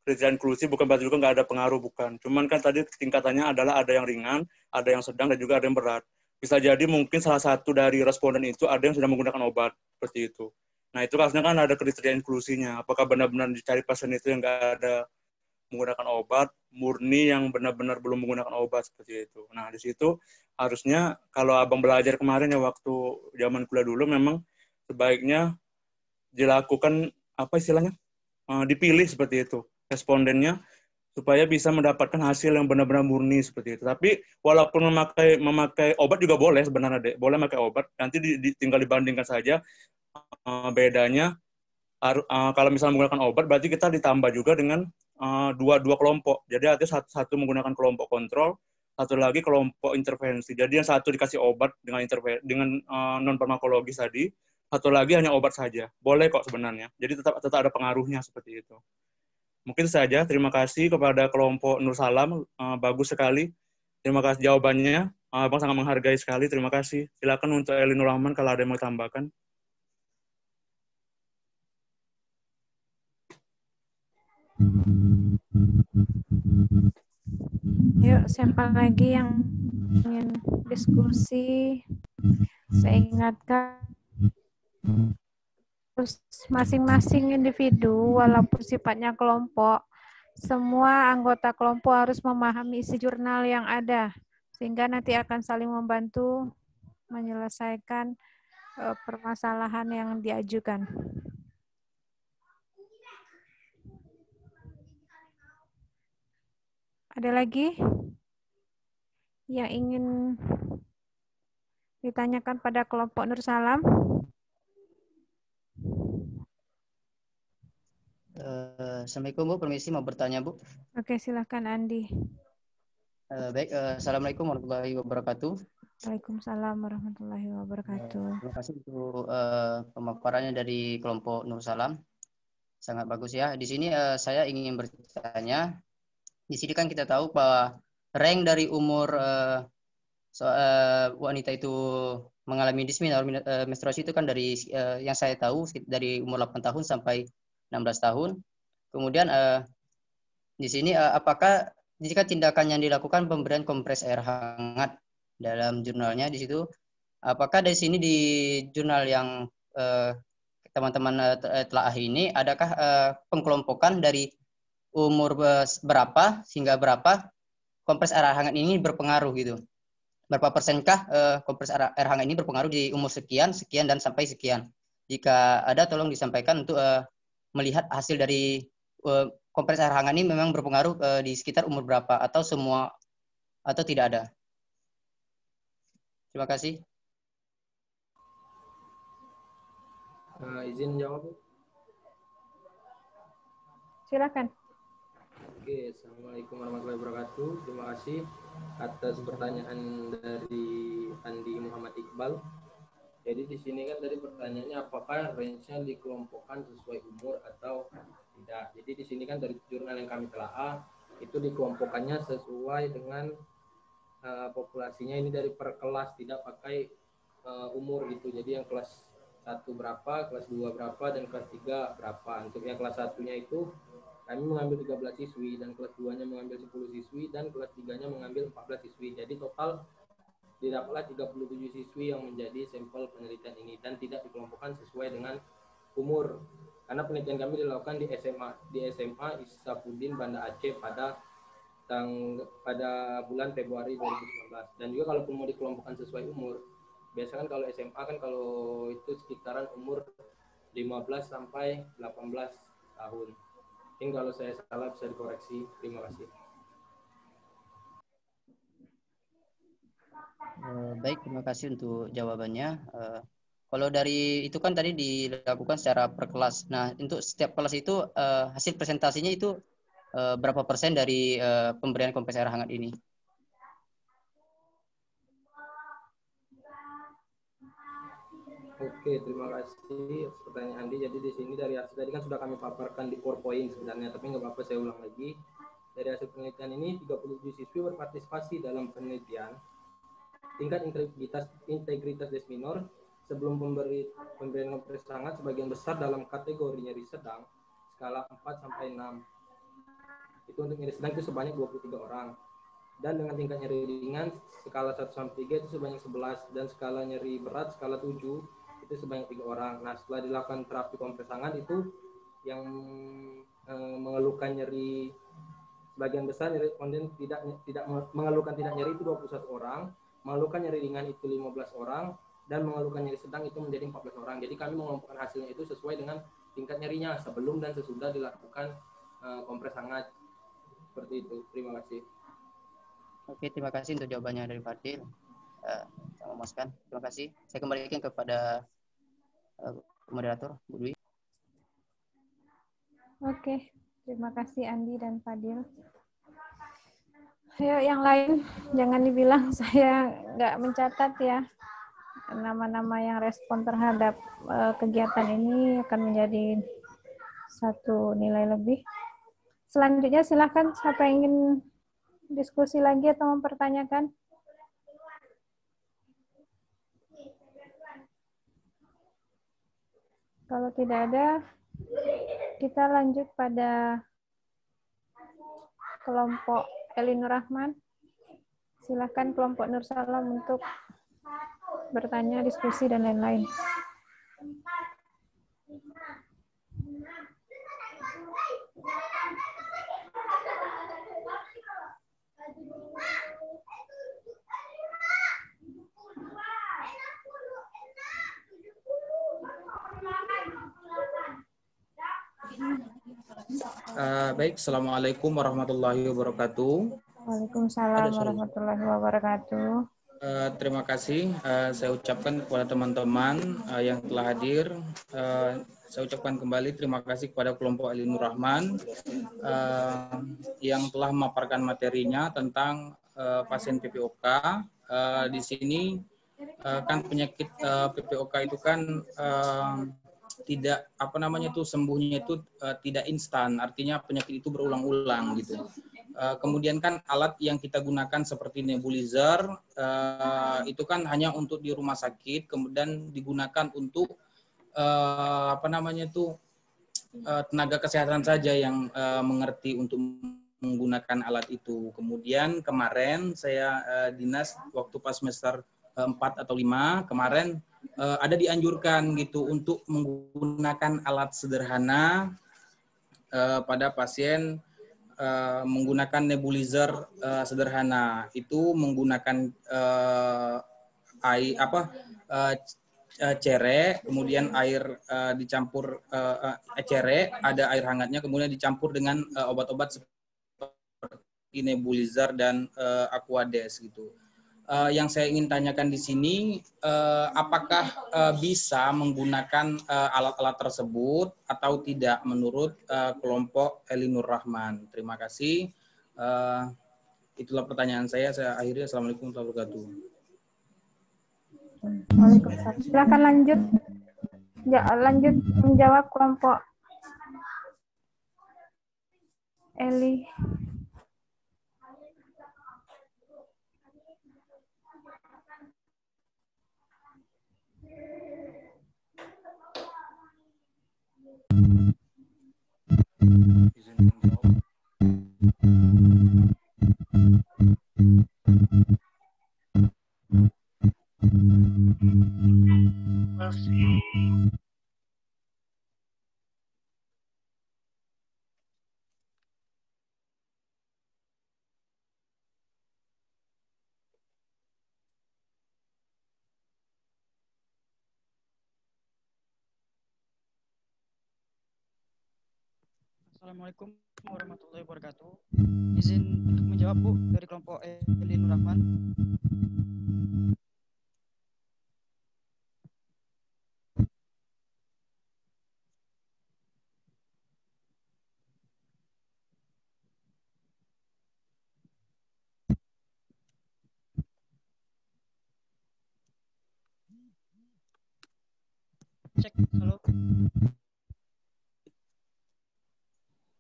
kriteria inklusi, bukan berarti juga nggak ada pengaruh, bukan. Cuman kan tadi tingkatannya adalah ada yang ringan, ada yang sedang, dan juga ada yang berat. Bisa jadi mungkin salah satu dari responden itu ada yang sudah menggunakan obat, seperti itu. Nah itu harusnya kan ada kriteria inklusinya. Apakah benar-benar dicari pasien itu yang nggak ada menggunakan obat, murni yang benar-benar belum menggunakan obat, seperti itu. Nah di situ harusnya kalau Abang belajar kemarin ya waktu zaman kuliah dulu, memang sebaiknya dilakukan apa istilahnya, dipilih seperti itu respondennya supaya bisa mendapatkan hasil yang benar-benar murni seperti itu. Tapi walaupun memakai obat juga boleh sebenarnya deh, boleh memakai obat. Nanti tinggal dibandingkan saja bedanya. Kalau misalnya menggunakan obat berarti kita ditambah juga dengan dua kelompok. Jadi artinya satu menggunakan kelompok kontrol, satu lagi kelompok intervensi. Jadi yang satu dikasih obat dengan non farmakologis tadi, satu lagi hanya obat saja. Boleh kok sebenarnya. Jadi tetap ada pengaruhnya seperti itu. Mungkin saja. Terima kasih kepada kelompok Nursalam. Bagus sekali. Terima kasih jawabannya. Abang sangat menghargai sekali. Terima kasih. Silakan untuk Elinur Rahman kalau ada yang mau tambahkan. Yuk, siapa lagi yang ingin diskusi? Saya ingatkan, masing-masing individu, walaupun sifatnya kelompok, semua anggota kelompok harus memahami isi jurnal yang ada, sehingga nanti akan saling membantu menyelesaikan permasalahan yang diajukan. Ada lagi yang ingin ditanyakan pada kelompok Nursalam? Assalamualaikum Bu, permisi mau bertanya Bu. Oke, silakan Andi. Baik, Assalamualaikum warahmatullahi wabarakatuh. Waalaikumsalam warahmatullahi wabarakatuh. Terima kasih untuk pemaparannya dari kelompok Nur Salam. Sangat bagus ya. Di sini saya ingin bertanya. Di sini kan kita tahu bahwa rank dari umur wanita itu mengalami dismenor menstruasi itu kan dari yang saya tahu dari umur 8 tahun sampai 16 tahun. Kemudian di sini apakah jika tindakan yang dilakukan pemberian kompres air hangat dalam jurnalnya di situ, apakah dari sini di jurnal yang teman-teman telah ini adakah pengkelompokan dari umur berapa hingga berapa kompres air hangat ini berpengaruh gitu? Berapa persenkah kompres air hangat ini berpengaruh di umur sekian, sekian dan sampai sekian? Jika ada tolong disampaikan untuk melihat hasil dari kompres air hangat ini memang berpengaruh di sekitar umur berapa atau semua atau tidak ada. Terima kasih. Izin jawab. Silakan. Oke, Assalamualaikum warahmatullahi wabarakatuh. Terima kasih atas pertanyaan dari Andi Muhammad Iqbal. Jadi di sini kan tadi pertanyaannya apakah range-nya dikelompokkan sesuai umur atau tidak. Jadi di sini kan dari jurnal yang kami telaah itu dikelompokkannya sesuai dengan populasinya ini dari per kelas, tidak pakai umur gitu. Jadi yang kelas 1 berapa, kelas 2 berapa, dan kelas 3 berapa. Untuk yang kelas 1-nya itu kami mengambil 13 siswi, dan kelas 2-nya mengambil 10 siswi, dan kelas 3-nya mengambil 14 siswi. Jadi total didapatlah 37 siswi yang menjadi sampel penelitian ini, dan tidak dikelompokkan sesuai dengan umur. Karena penelitian kami dilakukan di SMA Isapuddin Banda Aceh pada bulan Februari 2019. Dan juga kalau mau dikelompokkan sesuai umur, biasanya kan kalau SMA kan kalau itu sekitaran umur 15 sampai 18 tahun. Mungkin kalau saya salah bisa dikoreksi. Terima kasih. Baik, terima kasih untuk jawabannya. Kalau dari itu kan tadi dilakukan secara per kelas. Nah, untuk setiap kelas itu hasil presentasinya itu berapa persen dari pemberian kompres air hangat ini? Oke, terima kasih atas pertanyaan Andi. Jadi di sini dari hasil tadi kan sudah kami paparkan di PowerPoint sebenarnya, tapi nggak apa-apa saya ulang lagi. Dari hasil penelitian ini 37 siswi berpartisipasi dalam penelitian tingkat integritas desminor sebelum pemberian kompres hangat sebagian besar dalam kategori nyeri sedang skala 4 sampai 6. Itu untuk nyeri sedang itu sebanyak 23 orang. Dan dengan tingkat nyeri ringan skala 1 sampai 3 itu sebanyak 11, dan skala nyeri berat skala 7 itu sebanyak 3 orang. Nah, setelah dilakukan terapi kompres hangat itu yang mengeluhkan nyeri sebagian besar, nyeri kemudian tidak mengeluhkan tidak nyeri itu 21 orang, mengeluhkan nyeri ringan itu 15 orang, dan mengeluhkan nyeri sedang itu menjadi 14 orang. Jadi kami mengelompokkan hasilnya itu sesuai dengan tingkat nyerinya sebelum dan sesudah dilakukan kompres hangat. Seperti itu. Terima kasih. Oke, terima kasih untuk jawabannya dari Fadil. Saya memuaskan. Terima kasih. Saya kembalikan kepada moderator, Bu Dwi. Oke, terima kasih Andi dan Fadil. Ayo yang lain, jangan dibilang saya nggak mencatat ya. Nama-nama yang respon terhadap kegiatan ini akan menjadi satu nilai lebih. Selanjutnya silakan siapa yang ingin diskusi lagi atau mempertanyakan. Kalau tidak ada, kita lanjut pada kelompok Elinur Rahman. Silakan kelompok Nur Salam untuk bertanya, diskusi, dan lain-lain. Baik, Assalamualaikum warahmatullahi wabarakatuh. Waalaikumsalam warahmatullahi wabarakatuh. Terima kasih saya ucapkan kepada teman-teman yang telah hadir. saya ucapkan kembali terima kasih kepada kelompok Elinur Rahman yang telah memaparkan materinya tentang pasien PPOK. Di sini kan penyakit PPOK itu kan tidak sembuhnya itu tidak instan, artinya penyakit itu berulang-ulang gitu. Kemudian kan alat yang kita gunakan seperti nebulizer itu kan hanya untuk di rumah sakit, kemudian digunakan untuk tenaga kesehatan saja yang mengerti untuk menggunakan alat itu. Kemudian kemarin saya dinas waktu pas semester 4 atau 5 kemarin ada dianjurkan gitu untuk menggunakan alat sederhana pada pasien menggunakan nebulizer sederhana. Itu menggunakan cere, kemudian air dicampur cere, ada air hangatnya, kemudian dicampur dengan obat-obat seperti nebulizer dan Aquades gitu. Yang saya ingin tanyakan di sini, apakah bisa menggunakan alat-alat tersebut atau tidak menurut kelompok Elinur Rahman? Terima kasih. Itulah pertanyaan saya. Saya akhiri. Assalamualaikum warahmatullahi wabarakatuh. Waalaikumsalam. Silakan lanjut. Lanjut menjawab kelompok Eli. Assalamualaikum warahmatullahi wabarakatuh. Izin untuk menjawab, Bu, dari kelompok Elinur Rahman. Cek, halo.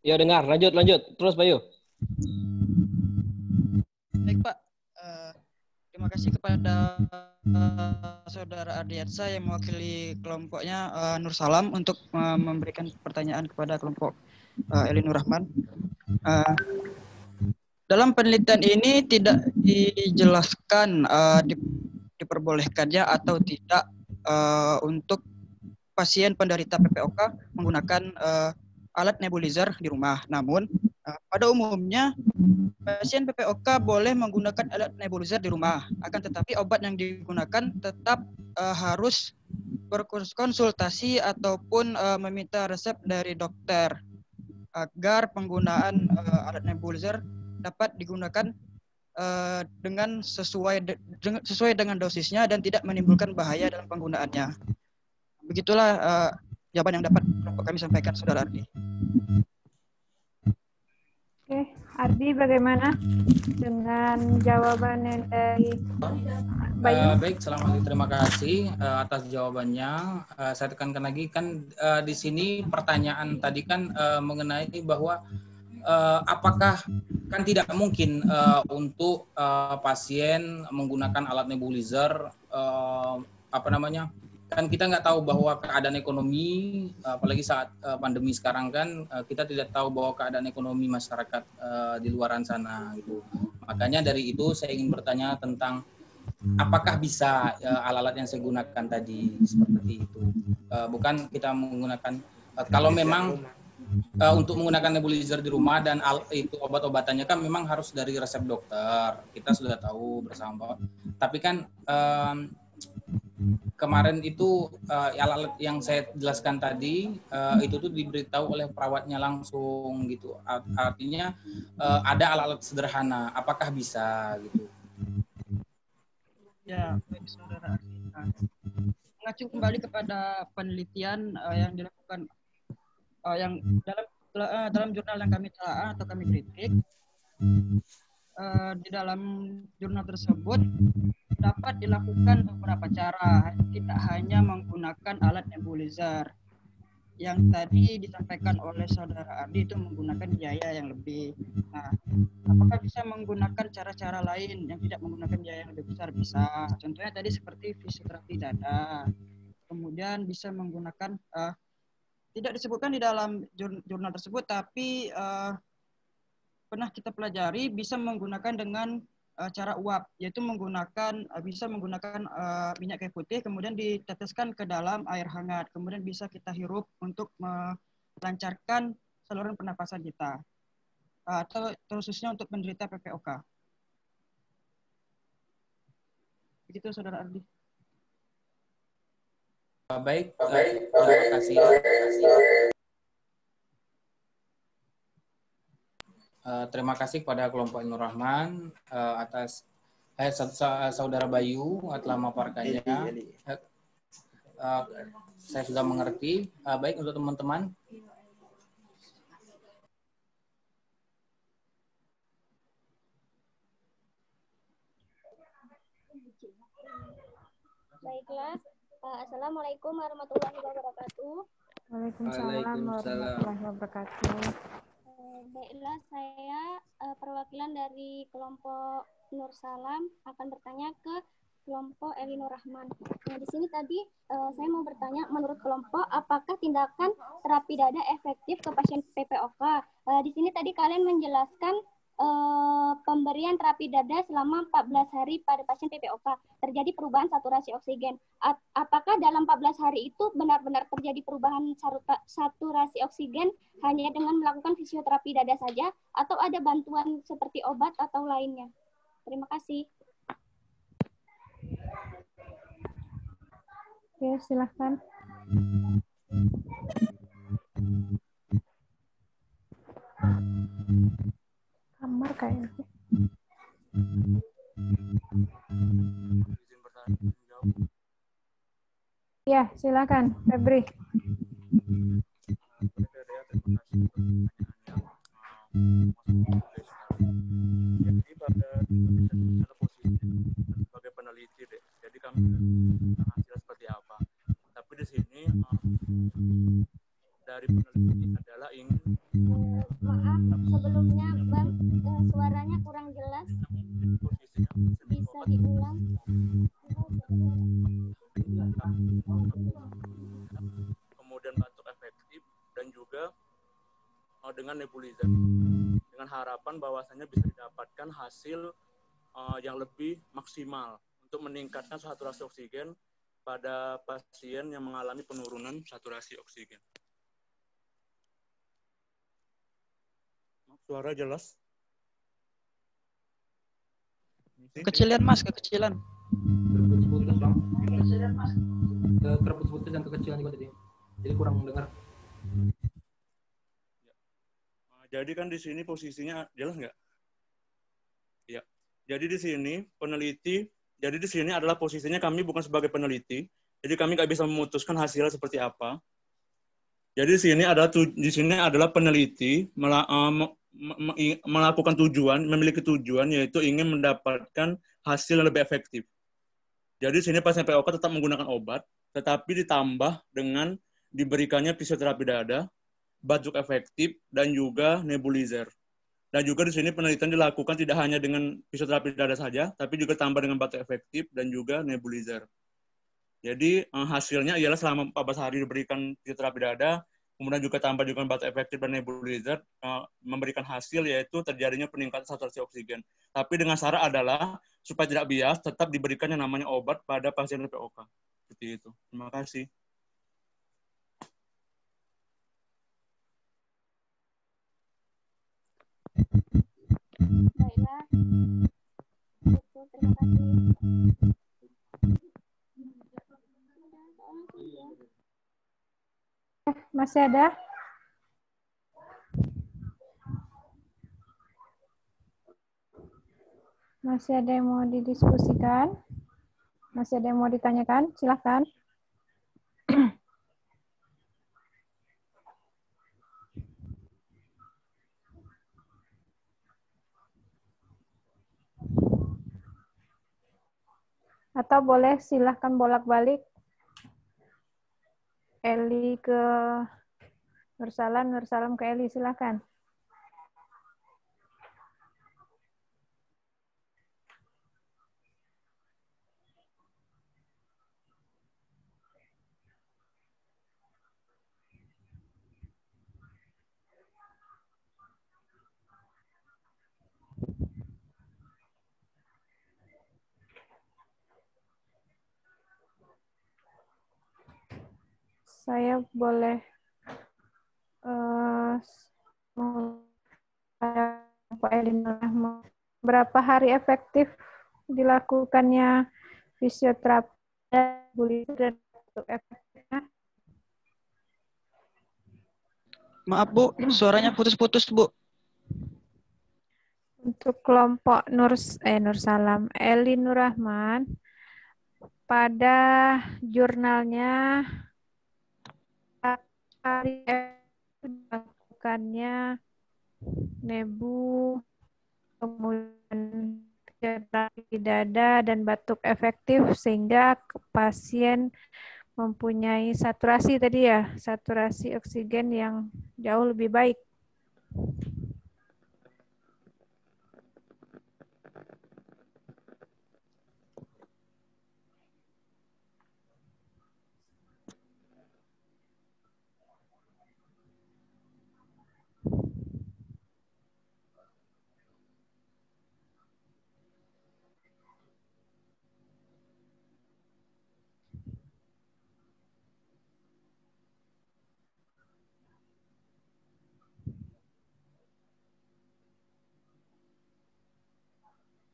Ya dengar, lanjut. Terus Bayu. Baik Pak, terima kasih kepada Saudara Ardiansa yang mewakili kelompoknya Nur Salam untuk memberikan pertanyaan kepada kelompok Elinur Rahman. Dalam penelitian ini tidak dijelaskan diperbolehkannya atau tidak untuk pasien penderita PPOK menggunakan alat nebulizer di rumah. Namun, pada umumnya pasien PPOK boleh menggunakan alat nebulizer di rumah. Akan tetapi obat yang digunakan tetap harus berkonsultasi ataupun meminta resep dari dokter agar penggunaan alat nebulizer dapat digunakan dengan sesuai dengan dosisnya dan tidak menimbulkan bahaya dalam penggunaannya. Begitulah jawaban yang dapat kelompok kami sampaikan, Saudara Ardi. Oke, Ardi bagaimana dengan jawaban dari Bayu? Baik, Assalamualaikum. Terima kasih atas jawabannya. Saya tekankan lagi kan di sini pertanyaan tadi kan mengenai bahwa apakah kan tidak mungkin untuk pasien menggunakan alat nebulizer kan kita nggak tahu bahwa keadaan ekonomi, apalagi saat pandemi sekarang kan, kita tidak tahu bahwa keadaan ekonomi masyarakat di luaran sana gitu. Makanya dari itu saya ingin bertanya tentang apakah bisa alat-alat yang saya gunakan tadi seperti itu. Bukan kita menggunakan, kalau memang untuk menggunakan nebulizer di rumah dan itu obat-obatannya kan memang harus dari resep dokter. Kita sudah tahu bersama. Tapi kan kemarin itu alat yang saya jelaskan tadi itu tuh diberitahu oleh perawatnya langsung gitu. Artinya ada alat-alat sederhana. Apakah bisa gitu? Ya, baik Saudara. mengacu kembali kepada penelitian yang dilakukan yang dalam jurnal yang kami telah atau kami kritik. Di dalam jurnal tersebut dapat dilakukan beberapa cara, tidak hanya menggunakan alat nebulizer. Yang tadi disampaikan oleh saudara Ardi itu menggunakan biaya yang lebih. Nah, apakah bisa menggunakan cara-cara lain yang tidak menggunakan biaya yang lebih besar? Bisa. Contohnya tadi seperti fisioterapi dada. Kemudian bisa menggunakan, tidak disebutkan di dalam jurnal tersebut, tapi pernah kita pelajari bisa menggunakan dengan cara uap, yaitu bisa menggunakan minyak kayu putih, kemudian diteteskan ke dalam air hangat, kemudian bisa kita hirup untuk melancarkan saluran pernapasan kita, atau khususnya untuk penderita PPOK. Begitu, Saudara Ardi. Baik, terima kasih. Terima kasih kepada kelompok Nur Rahman atas Saudara Bayu telah memaparkannya. Saya sudah mengerti. Baik, untuk teman-teman. Baiklah. Assalamualaikum warahmatullahi wabarakatuh. Waalaikumsalam warahmatullahi wabarakatuh. Baiklah, saya perwakilan dari kelompok Nur Salam akan bertanya ke kelompok Eli Nur Rahman. Nah, di sini tadi saya mau bertanya, menurut kelompok, apakah tindakan terapi dada efektif ke pasien PPOK? Di sini tadi kalian menjelaskan pemberian terapi dada selama 14 hari pada pasien PPOK terjadi perubahan saturasi oksigen. Apakah dalam 14 hari itu benar-benar terjadi perubahan saturasi oksigen hanya dengan melakukan fisioterapi dada saja, atau ada bantuan seperti obat atau lainnya? Terima kasih. Oke, silahkan. Kamar kayaknya. Ya, silakan, Febri. Jadi pada posisi sebagai peneliti deh. Jadi kami hasil seperti apa. Tapi di sini dari peneliti adalah ingin maaf sebelumnya Bang, suaranya kurang jelas. Bisa diulang? Kemudian batuk efektif dan juga dengan nebulizer, dengan harapan bahwasanya bisa didapatkan hasil yang lebih maksimal untuk meningkatkan saturasi oksigen pada pasien yang mengalami penurunan saturasi oksigen. Suara jelas? Kekecilan, Mas, kekecilan. Terputus-putus, Bang. Terputus-putus dan kekecilan juga tadi. Jadi kurang mendengar. Jadi kan di sini posisinya jelas nggak? Ya. Jadi di sini peneliti, jadi di sini adalah posisinya kami bukan sebagai peneliti. Jadi kami nggak bisa memutuskan hasilnya seperti apa. Jadi di sini adalah peneliti melakukan memiliki tujuan, yaitu ingin mendapatkan hasil yang lebih efektif. Jadi di sini pasien POK tetap menggunakan obat, tetapi ditambah dengan diberikannya fisioterapi dada, batuk efektif, dan juga nebulizer. Dan juga di sini penelitian dilakukan tidak hanya dengan fisioterapi dada saja, tapi juga tambah dengan batuk efektif dan juga nebulizer. Jadi hasilnya ialah selama 14 hari diberikan fisioterapi dada, kemudian juga tambah dengan batuk efektif dan nebulizer, memberikan hasil yaitu terjadinya peningkatan saturasi oksigen. Tapi dengan syarat adalah supaya tidak bias, tetap diberikan yang namanya obat pada pasien PPOK. Seperti itu. Terima kasih. Baiklah. Betul, terima kasih. Masih ada? Masih ada yang mau didiskusikan? Masih ada yang mau ditanyakan? Silahkan. Atau boleh silahkan bolak-balik. Eli ke Nursalam, Nursalam ke Eli, silahkan. Saya boleh Pak Elina, berapa hari efektif dilakukannya fisioterapi dan efektifnya? Maaf Bu, suaranya putus-putus Bu. Untuk kelompok Nursalam, Eli Nurrahman, pada jurnalnya hari dilakukannya nebu, kemudian terapi dada dan batuk efektif sehingga pasien mempunyai saturasi tadi ya, saturasi oksigen yang jauh lebih baik.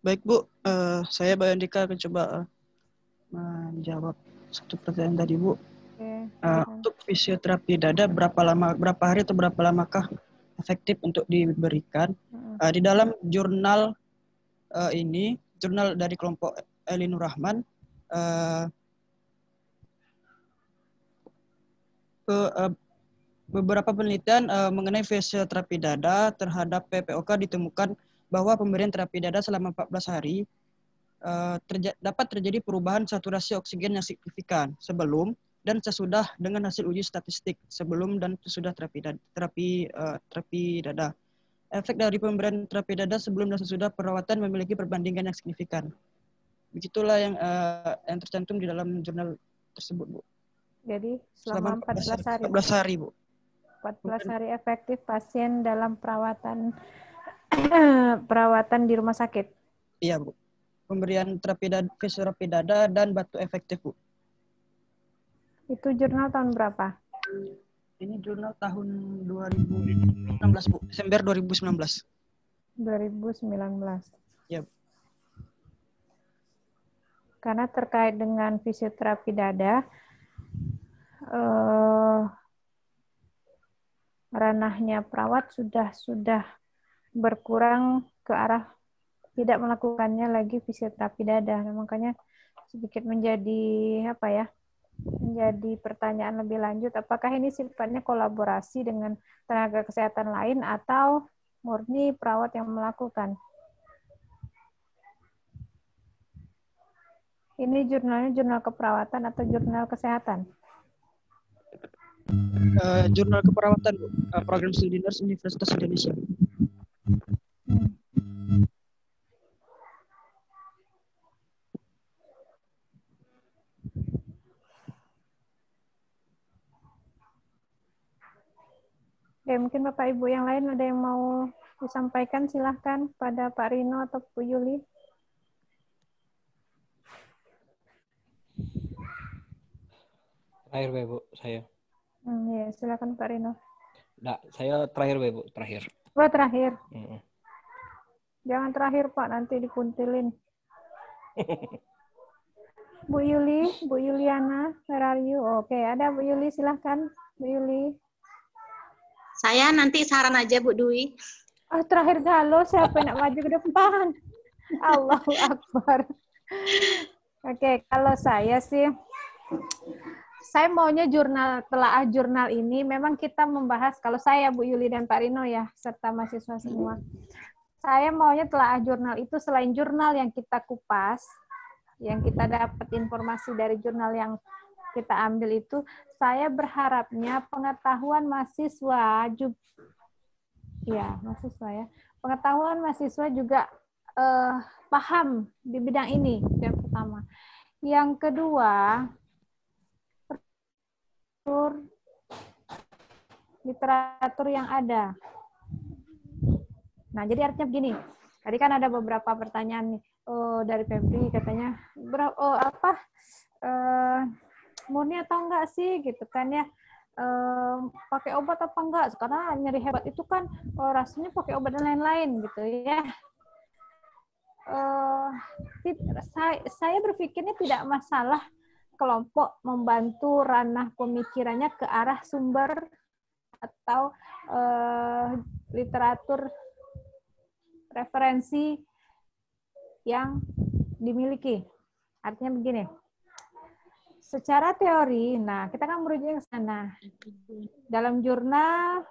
Baik Bu, saya Mbak Andika akan coba menjawab satu pertanyaan tadi Bu. Untuk fisioterapi dada berapa hari atau berapa lamakah efektif untuk diberikan? Di dalam jurnal ini, jurnal dari kelompok Eli Nurrahman, beberapa penelitian mengenai fisioterapi dada terhadap PPOK ditemukan bahwa pemberian terapi dada selama 14 hari dapat terjadi perubahan saturasi oksigen yang signifikan sebelum dan sesudah dengan hasil uji statistik sebelum dan sesudah terapi dada. Efek dari pemberian terapi dada sebelum dan sesudah perawatan memiliki perbandingan yang signifikan. Begitulah yang tercantum di dalam jurnal tersebut, Bu. Jadi selama 14 hari. 14 hari, Bu. 14 hari efektif pasien dalam perawatan di rumah sakit. Iya, Bu. Pemberian fisioterapi dada dan batuk efektif, Bu. Itu jurnal tahun berapa? Ini jurnal tahun 2019, Bu. Desember 2019. 2019. Ya, Bu. Karena terkait dengan fisioterapi dada, ranahnya perawat sudah berkurang ke arah tidak melakukannya lagi fisioterapi dada. Nah, makanya sedikit menjadi menjadi pertanyaan lebih lanjut, apakah ini sifatnya kolaborasi dengan tenaga kesehatan lain atau murni perawat yang melakukan? Ini jurnalnya jurnal keperawatan atau jurnal kesehatan? Jurnal keperawatan, Program Studi Nurse Universitas Indonesia. Ya, mungkin Bapak Ibu yang lain ada yang mau disampaikan, silahkan pada Pak Rino atau Bu Yuli. Terakhir, Bu, saya. Ya, silakan Pak Rino. Nggak, saya terakhir, Bu, terakhir. Oh, terakhir. Jangan terakhir, Pak, nanti dikuntilin. Bu Yuli, Bu Yuliana, where are you? Oke, ada Bu Yuli, silahkan. Bu Yuli. Saya nanti saran aja, Bu Dwi. Oh, terakhir galau, siapa yang nak maju ke depan? Allahu Akbar. Oke, kalau saya sih, saya maunya telaah jurnal ini, memang kita membahas, kalau saya, Bu Yuli dan Pak Rino ya, serta mahasiswa semua, saya maunya telaah jurnal itu selain jurnal yang kita kupas, yang kita dapat informasi dari jurnal yang kita ambil itu, saya berharapnya pengetahuan mahasiswa pengetahuan mahasiswa juga paham di bidang ini, yang pertama. Yang kedua, literatur yang ada. Nah, jadi artinya begini. Tadi kan ada beberapa pertanyaan nih dari Febri, katanya murni atau enggak sih gitu kan ya, pakai obat apa enggak, karena nyeri hebat itu kan rasanya pakai obat dan lain-lain gitu ya. Saya berpikirnya tidak masalah kelompok membantu ranah pemikirannya ke arah sumber atau literatur referensi yang dimiliki. Artinya begini, secara teori, nah kita kan merujuk ke sana. Dalam jurnal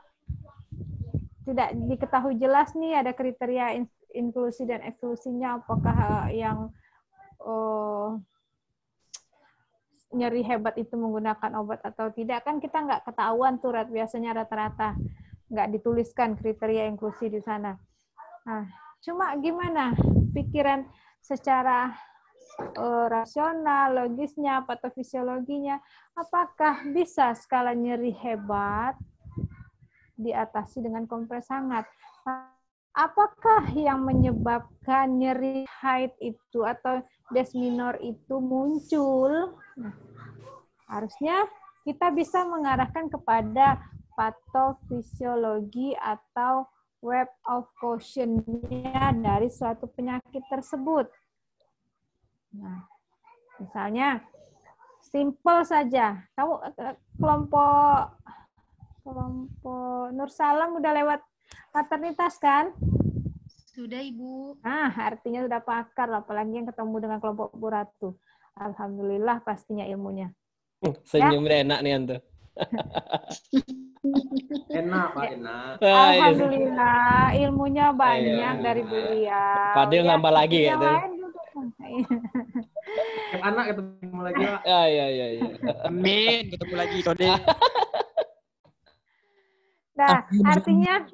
tidak diketahui jelas nih ada kriteria inklusi dan eksklusinya, apakah yang nyeri hebat itu menggunakan obat atau tidak, kan kita nggak ketahuan tuh, biasanya rata-rata nggak dituliskan kriteria inklusi di sana. Nah, cuma gimana pikiran secara rasional, logisnya, patofisiologinya, apakah bisa skala nyeri hebat diatasi dengan kompres hangat? Apakah yang menyebabkan nyeri haid itu atau des minor itu muncul? Nah, harusnya kita bisa mengarahkan kepada patofisiologi atau web of caution-nya dari suatu penyakit tersebut. Nah, misalnya simple saja. Kamu kelompok Nur Salam udah lewat maternitas kan? Sudah, Ibu. Nah, artinya sudah pakar, apalagi yang ketemu dengan kelompok Bu Ratu. Alhamdulillah pastinya ilmunya. Senyumnya enak nih Anto. Enak, Pak, enak. Alhamdulillah ilmunya banyak dari beliau. Fadil nambah lagi yang gitu. lain juga. Anak ketemu lagi, Pak. Iya. Amin, ketemu lagi, Tode. Nah, artinya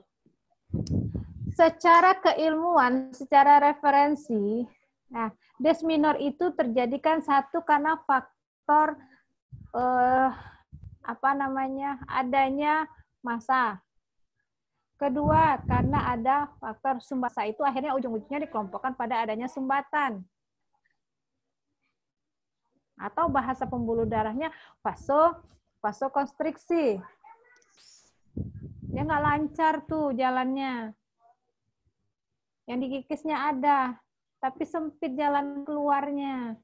secara keilmuan, secara referensi, nah, des minor itu terjadi kan satu karena faktor adanya massa. Kedua, karena ada faktor sumbasa, itu akhirnya ujung-ujungnya dikelompokkan pada adanya sumbatan. Atau bahasa pembuluh darahnya vasokonstriksi. Dia nggak lancar tuh jalannya. Yang dikikisnya ada, tapi sempit jalan keluarnya.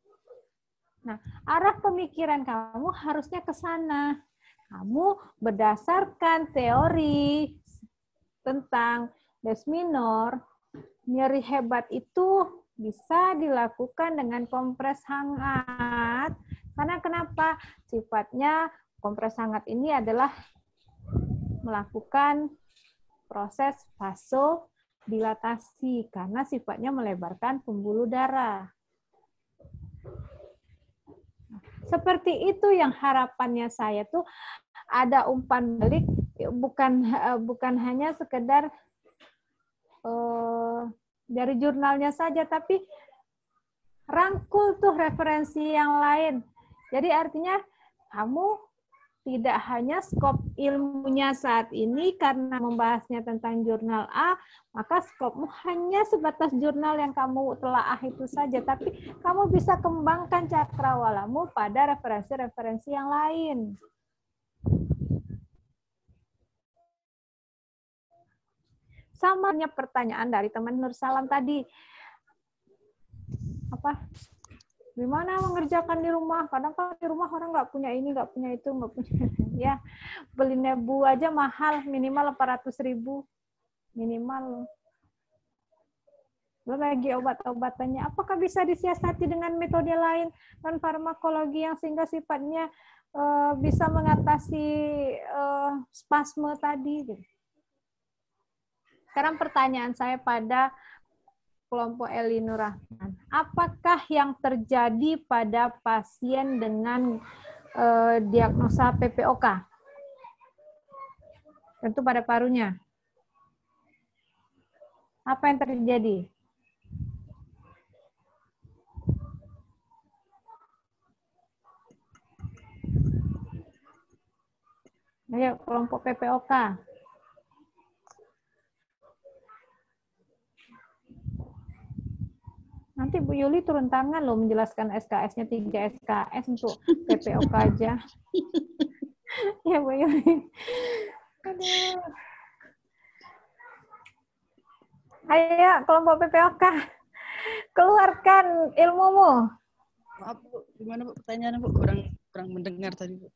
Nah, arah pemikiran kamu harusnya ke sana. Kamu berdasarkan teori tentang des minor, nyeri hebat itu bisa dilakukan dengan kompres hangat. Karena kenapa? Sifatnya kompres hangat ini adalah melakukan proses vasodilatasi karena sifatnya melebarkan pembuluh darah. Seperti itu yang harapannya saya tuh ada umpan balik, bukan hanya sekedar dari jurnalnya saja, tapi rangkul tuh referensi yang lain. Jadi artinya kamu tidak hanya skop ilmunya saat ini karena membahasnya tentang jurnal A, maka skopmu hanya sebatas jurnal yang kamu telaah itu saja, tapi kamu bisa kembangkan cakrawalamu pada referensi-referensi yang lain. Samanya pertanyaan dari teman Nur Salam tadi. Gimana mengerjakan di rumah? Kadang kan di rumah orang nggak punya ini, nggak punya itu, nggak punya. Ya, beli nebu aja mahal, minimal 400.000. Minimal. Belum lagi obat-obatannya. Apakah bisa disiasati dengan metode lain dan farmakologi yang sehingga sifatnya bisa mengatasi spasme tadi? Sekarang pertanyaan saya pada kelompok Elinur Rahman. Apakah yang terjadi pada pasien dengan diagnosa PPOK? Tentu pada parunya. Apa yang terjadi? Ayo, kelompok PPOK. Nanti Bu Yuli turun tangan loh menjelaskan SKS-nya 3 SKS untuk PPOK aja. Ya Bu Yuli. Aduh. Ayo kelompok PPOK. Keluarkan ilmumu. Maaf Bu, gimana Bu pertanyaannya Bu? Kurang mendengar tadi Bu.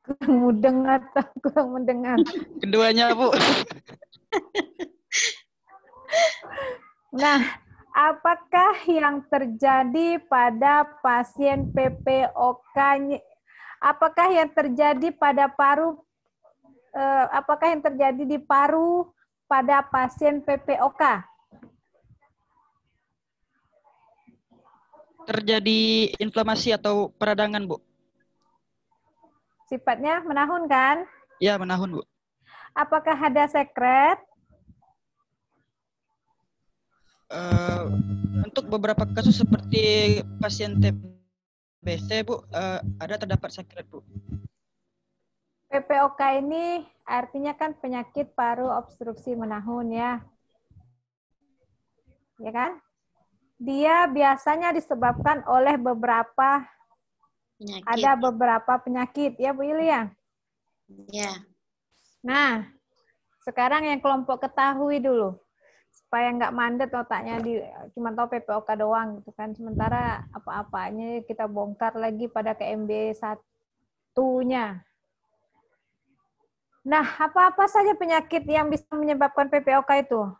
Kurang mendengar atau kurang mendengar? Keduanya Bu. Nah, apakah yang terjadi pada pasien PPOK? Apakah yang terjadi pada paru? Apakah yang terjadi di paru pada pasien PPOK? Terjadi inflamasi atau peradangan Bu? Sifatnya menahun kan? Ya, menahun Bu. Apakah ada sekret? Untuk beberapa kasus seperti pasien TBC Bu, ada terdapat sekret Bu. PPOK ini artinya kan penyakit paru obstruksi menahun ya. Ya kan? Dia biasanya disebabkan oleh beberapa Penyakit. ada beberapa penyakit ya Bu Yulia. Ya. Nah, sekarang yang kelompok ketahui dulu supaya nggak mandet otaknya cuma tahu PPOK doang gitu kan. Sementara apa-apanya kita bongkar lagi pada KMB 1-nya. Nah, apa-apa saja penyakit yang bisa menyebabkan PPOK itu?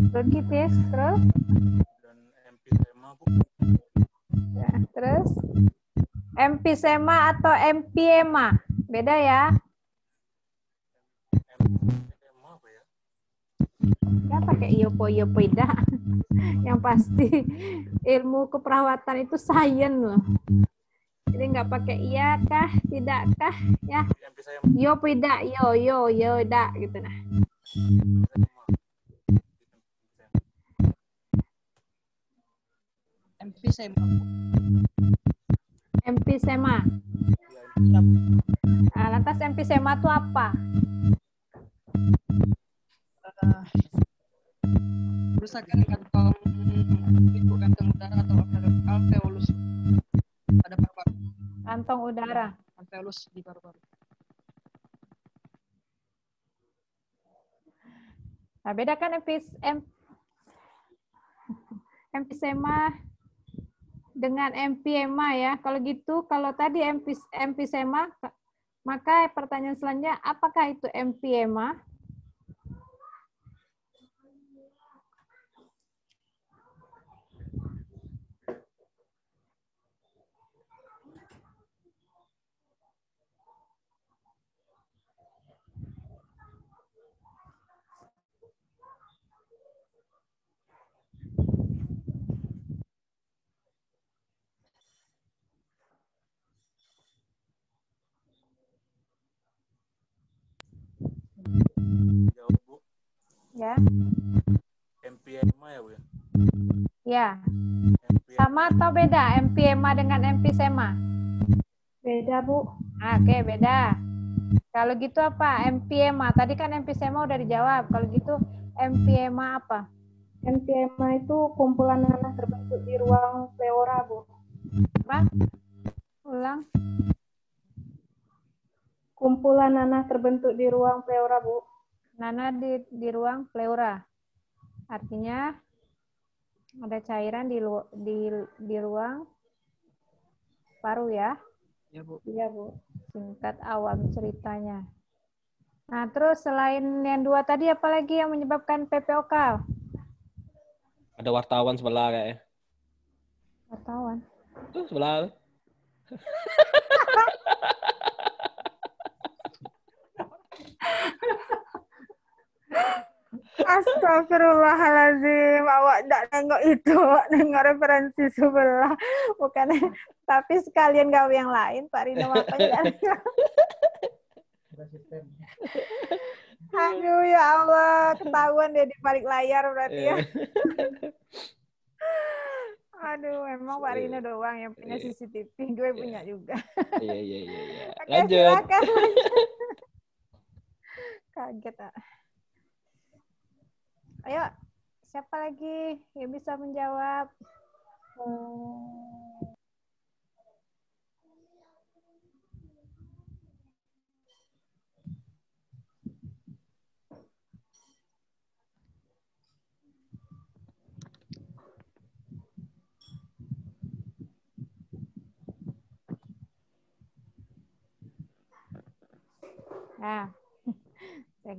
Bronkitis, terus? Dan emfisema Bu. Ya, terus? Emfisema atau empiema? Beda ya? Emfisema apa ya? Ya pakai iopo-iopoida. Yang pasti ilmu keperawatan itu sains loh. Jadi nggak pakai iya kah, tidak kah, ya. Yo tidak, yo dak gitu nah. Emfisema. Emfisema. Nah, lantas emfisema itu apa? Kerusakan kantong udara atau alveolus pada paru-paru. Kantong udara. Alveolus di paru-paru. Nah, beda kan emfisema dengan empiema ya. Kalau gitu, kalau tadi emfisema, maka pertanyaan selanjutnya, apakah itu empiema? Jawab Bu. Ya. Empiema ya Bu ya? Ya. Sama atau beda empiema dengan emfisema? Beda, Bu. Oke, beda. Kalau gitu apa? Empiema. Tadi kan emfisema udah dijawab. Kalau gitu empiema apa? Empiema itu kumpulan nanah terbentuk di ruang pleura, Bu. Apa? Ulang. Kumpulan nanah terbentuk di ruang pleura, Bu. Nanah di ruang pleura. Artinya ada cairan di ruang paru ya? Iya, Bu. Iya, Bu. Singkat awam ceritanya. Nah, terus selain yang dua tadi, apalagi yang menyebabkan PPOK? Ada wartawan sebelah kayaknya. Wartawan. Tuh sebelah. Astagfirullahaladzim, awak tidak nengok itu, nengok referensi sebelah, bukan, tapi sekalian gawe yang lain, Pak Rino makanya. Aduh ya Allah, ketahuan dia di balik layar berarti ya. Aduh, emang Pak Rino doang yang punya CCTV, gue punya juga. Iya. Oke, Lanjut. silakan. Kaget. Ayo, siapa lagi yang bisa menjawab? Nah, saya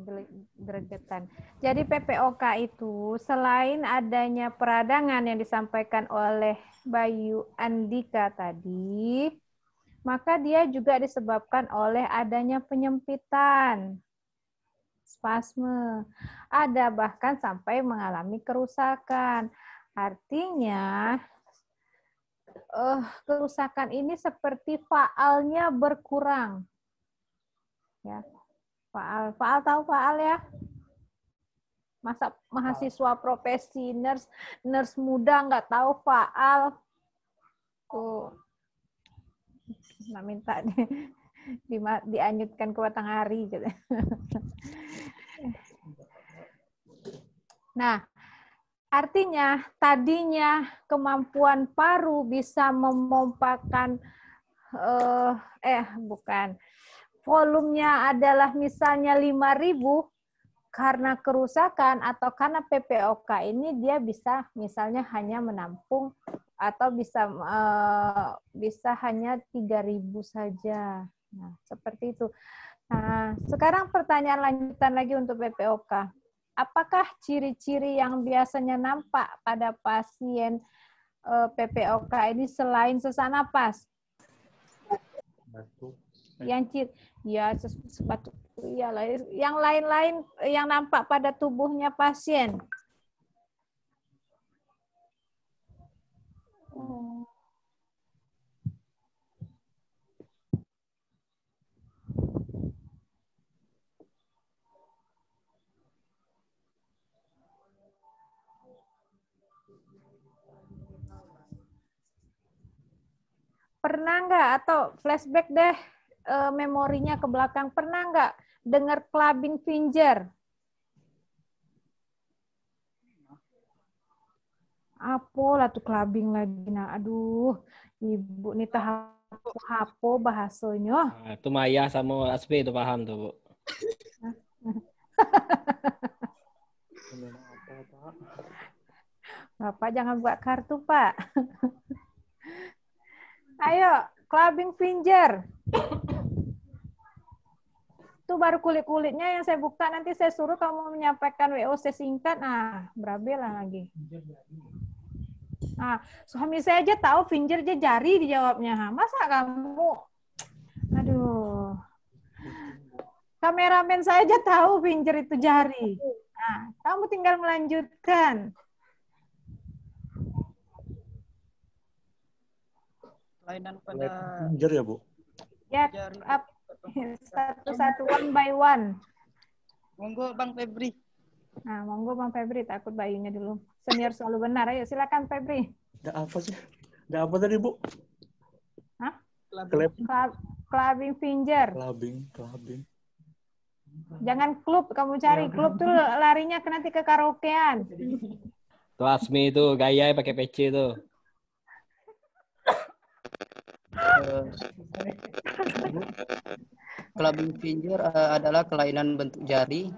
gregetan. Jadi PPOK itu selain adanya peradangan yang disampaikan oleh Bayu Andika tadi, maka dia juga disebabkan oleh adanya penyempitan, spasme. Ada bahkan sampai mengalami kerusakan. Artinya, kerusakan ini seperti faalnya berkurang. Ya, Faal tahu Faal ya? Masa mahasiswa profesi nurse muda nggak tahu Faal? Tuh, nggak minta dianyutkan ke matahari gitu. Nah, artinya tadinya kemampuan paru bisa memompakan volumenya adalah misalnya 5.000, karena kerusakan atau karena PPOK ini dia bisa misalnya hanya menampung atau bisa hanya 3.000 saja. Nah, seperti itu. Nah, sekarang pertanyaan lanjutan lagi untuk PPOK. Apakah ciri-ciri yang biasanya nampak pada pasien PPOK ini selain sesak napas? Yang sepatu iyalah, yang lain-lain yang nampak pada tubuhnya pasien. Pernah nggak, atau flashback deh memorinya ke belakang, pernah nggak dengar clubbing finger? Apolah tuh clubbing lagi. Nah, aduh, Ibu nih hapo bahasanya. Nah, itu Maya sama Aspi itu paham tuh, Bu. Bapak jangan buat kartu, Pak. Ayo, clubbing finger. Itu baru kulit-kulitnya yang saya buka. Nanti saya suruh kamu menyampaikan WOC singkat. Nah, berabe lah lagi. Nah, suami saya aja tahu finger aja jari dijawabnya. Masa kamu? Aduh. Kameramen saya aja tahu finger itu jari. Nah, kamu tinggal melanjutkan. Kelainan pada finger ya, Bu? Ya, satu-satu, one by one. Monggo Bang Febri. Nah, monggo Bang Febri, takut Bayunya dulu. Senior selalu benar. Ayo, silakan Febri. Ada apa sih? Ada apa tadi, Bu? Hah? Clubbing finger. Clubbing. Jangan klub, kamu cari. Klub tuh larinya nanti ke karaokean. Tuh Asmi itu gaya pakai PC tuh. Clubbing finger adalah kelainan bentuk jari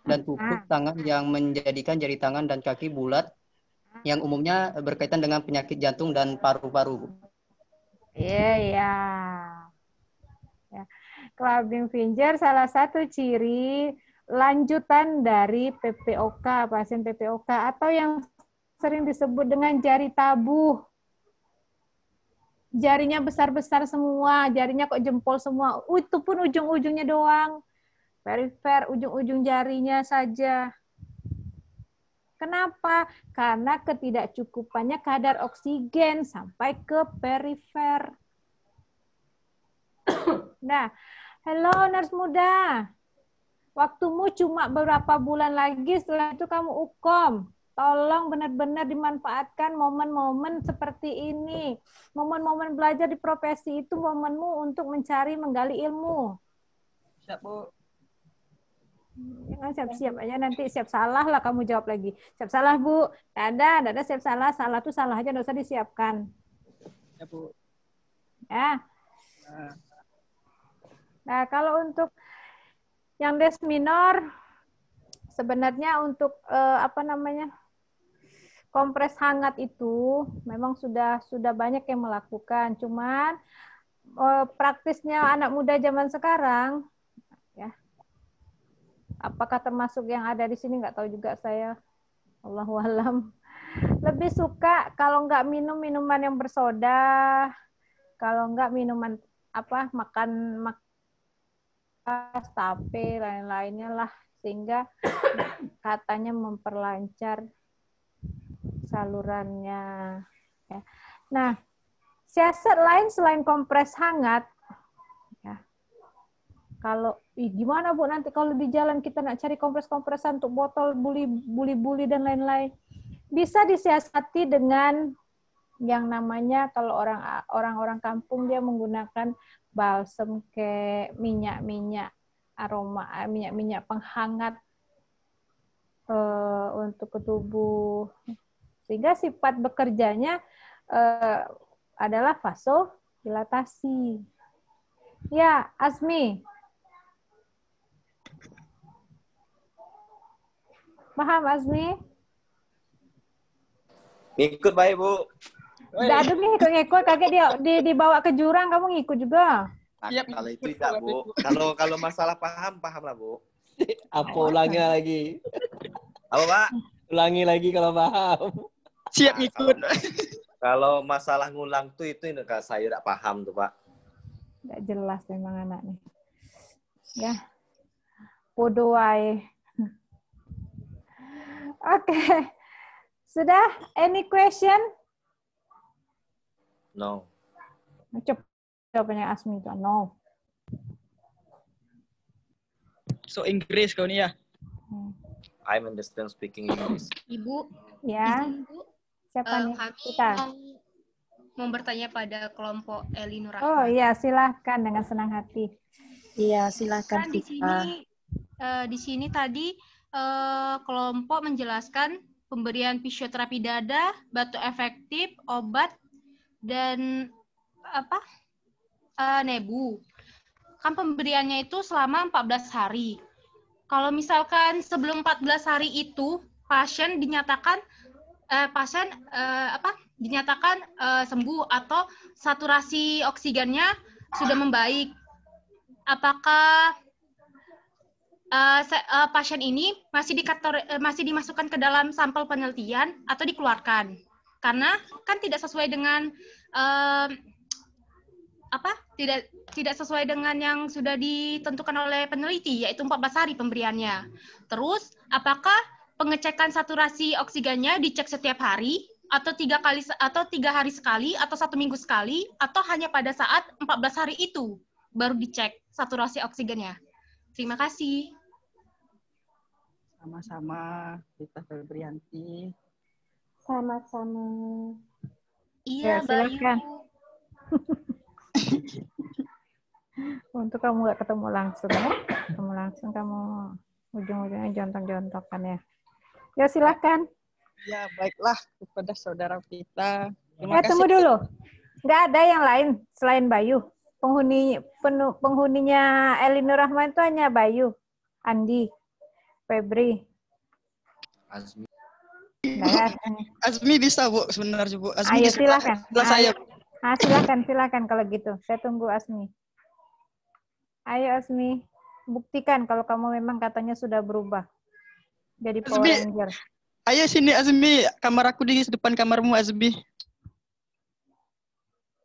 dan tupuk tangan yang menjadikan jari tangan dan kaki bulat, yang umumnya berkaitan dengan penyakit jantung dan paru-paru. Iya. Ya. Clubbing finger salah satu ciri lanjutan dari PPOK, pasien PPOK, atau yang sering disebut dengan jari tabuh. Jarinya besar-besar semua, jarinya kok jempol semua. Itu pun ujung-ujungnya doang. Perifer, ujung-ujung jarinya saja. Kenapa? Karena ketidakcukupannya kadar oksigen sampai ke perifer. Nah, hello nurse muda. Waktumu cuma beberapa bulan lagi, setelah itu kamu ukom. Tolong benar-benar dimanfaatkan momen-momen seperti ini. Momen-momen belajar di profesi itu momenmu untuk mencari, menggali ilmu. Siap, Bu. Jangan siap-siap aja, nanti siap salah lah kamu jawab lagi. Siap salah, Bu. Tidak ada siap salah. Salah tuh salah aja, nggak usah disiapkan. Ya, Bu. Ya. Nah, kalau untuk yang des minor, sebenarnya untuk kompres hangat itu memang sudah banyak yang melakukan. Cuman praktisnya anak muda zaman sekarang, ya, apakah termasuk yang ada di sini nggak tahu juga saya. Allahu alam. Lebih suka kalau nggak minum minuman yang bersoda, kalau nggak minuman makan tape lain-lainnya lah, sehingga katanya memperlancar salurannya. Ya. Nah, siasat lain selain kompres hangat, ya. Kalau gimana Bu nanti kalau di jalan kita nak cari kompres-kompresan untuk botol buli-buli dan lain-lain, bisa disiasati dengan yang namanya kalau orang-orang kampung dia menggunakan balsem ke minyak-minyak aroma, minyak-minyak penghangat untuk ke tubuh, sehingga sifat bekerjanya adalah vasodilatasi. Ya, Azmi. Paham, Azmi? Ngikut baik, Bu. Aduh, ngikut. Kaget dia dibawa ke jurang, kamu ngikut juga. Nah, kalau itu tidak, Bu. Kalau masalah paham lah, Bu. Apa ulangi lagi? Apa, Pak? Ulangi lagi kalau paham. Siap ngikut. Kalau masalah ngulang tuh itu saya tidak paham tuh, Pak. Tidak jelas memang anaknya. Ya. Bodoh wae. Oke. Sudah? Any question? No. Coba jawabannya Asmi itu. No. So Inggris kau ni ya? I understand speaking English. Ibu. Ya. Ibu. Siapa nih? Kita. Mau bertanya pada kelompok Elinur Rahman. Oh iya, silahkan dengan senang hati. Iya, silahkan. Di sini tadi kelompok menjelaskan pemberian fisioterapi dada, batu efektif, obat, dan nebu. Kan pemberiannya itu selama 14 hari. Kalau misalkan sebelum 14 hari itu pasien dinyatakan sembuh atau saturasi oksigennya sudah membaik, apakah pasien ini masih dimasukkan ke dalam sampel penelitian atau dikeluarkan? Karena kan tidak sesuai dengan tidak sesuai dengan yang sudah ditentukan oleh peneliti, yaitu 14 hari pemberiannya. Terus, apakah pengecekan saturasi oksigennya dicek setiap hari, atau 3 hari sekali, atau 1 minggu sekali, atau hanya pada saat 14 hari itu baru dicek saturasi oksigennya? Terima kasih. Sama-sama, Rita Febrianti. Sama-sama. Iya, silakan. Untuk kamu nggak ketemu langsung ya, kamu ujung-ujungnya jontok-jontokan ya. Ya silakan. Ya baiklah kepada saudara kita. Tunggu dulu. Nggak ada yang lain selain Bayu. Penghuninya Elinur Rahman itu hanya Bayu, Andi, Febri. Azmi. Azmi bisa Bu sebenarnya Bu. Azmi Ayo silakan. Saya. Silakan kalau gitu. Saya tunggu Azmi. Ayo Azmi, buktikan kalau kamu memang katanya sudah berubah jadi Power Ranger. Ayo sini Azmi, kamar aku di depan kamarmu Azmi.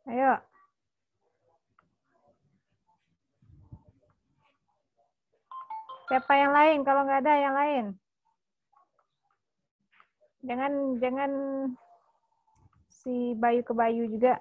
Ayo. Siapa yang lain? Kalau nggak ada yang lain. Jangan si Bayu ke Bayu juga.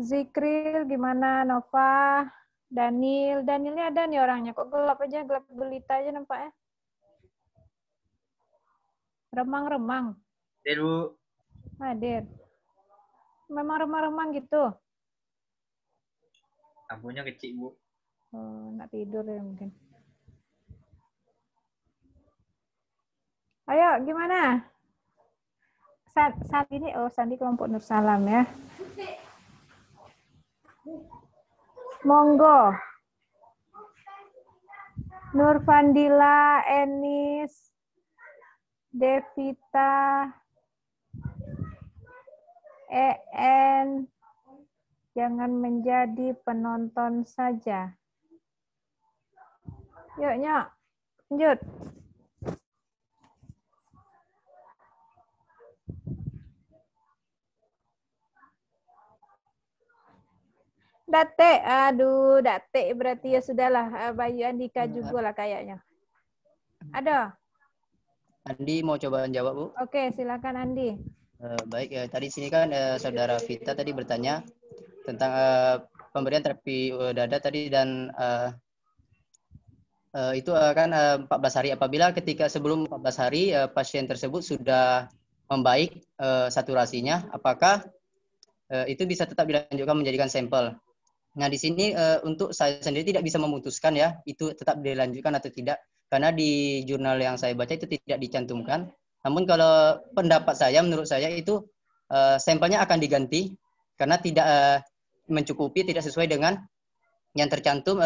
Zikril gimana? Nova, Danielnya ada nih orangnya. Kok gelap aja, gelap gelita aja nampaknya. Remang-remang. Hadir, Bu. Hadir. Memang remang-remang gitu. Lampunya kecil, Bu. Oh, nak tidur ya mungkin. Ayo, gimana? Saat ini, Sandi kelompok Nur Salam ya. Monggo. Nur Fandila, Enis, Devita, EN, jangan menjadi penonton saja. Yuk, Nyok, lanjut. Date, aduh, Date berarti ya sudahlah. Bayu Andika juga lah kayaknya. Ada? Andi mau coba jawab, Bu? Oke, silakan Andi. Baik, tadi sini kan saudara Vita tadi bertanya tentang pemberian terapi dada tadi dan itu kan 14 hari. Apabila ketika sebelum 14 hari pasien tersebut sudah membaik saturasinya, apakah itu bisa tetap dilanjutkan menjadikan sampel? Nah, di sini untuk saya sendiri tidak bisa memutuskan ya, itu tetap dilanjutkan atau tidak. Karena di jurnal yang saya baca itu tidak dicantumkan. Namun kalau pendapat saya, menurut saya itu sampelnya akan diganti. Karena tidak mencukupi, tidak sesuai dengan yang tercantum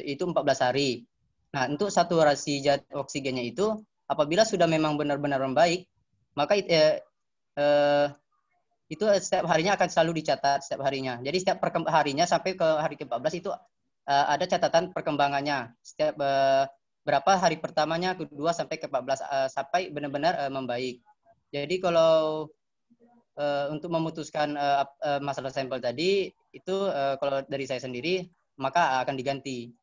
itu 14 hari. Nah, untuk saturasi zat oksigennya itu, apabila sudah memang benar-benar membaik, maka itu setiap harinya akan selalu dicatat setiap harinya. Jadi setiap harinya sampai ke hari ke-14 itu ada catatan perkembangannya. Setiap berapa hari pertamanya, kedua sampai ke-14 sampai benar-benar membaik. Jadi kalau untuk memutuskan masalah sampel tadi itu kalau dari saya sendiri maka akan diganti.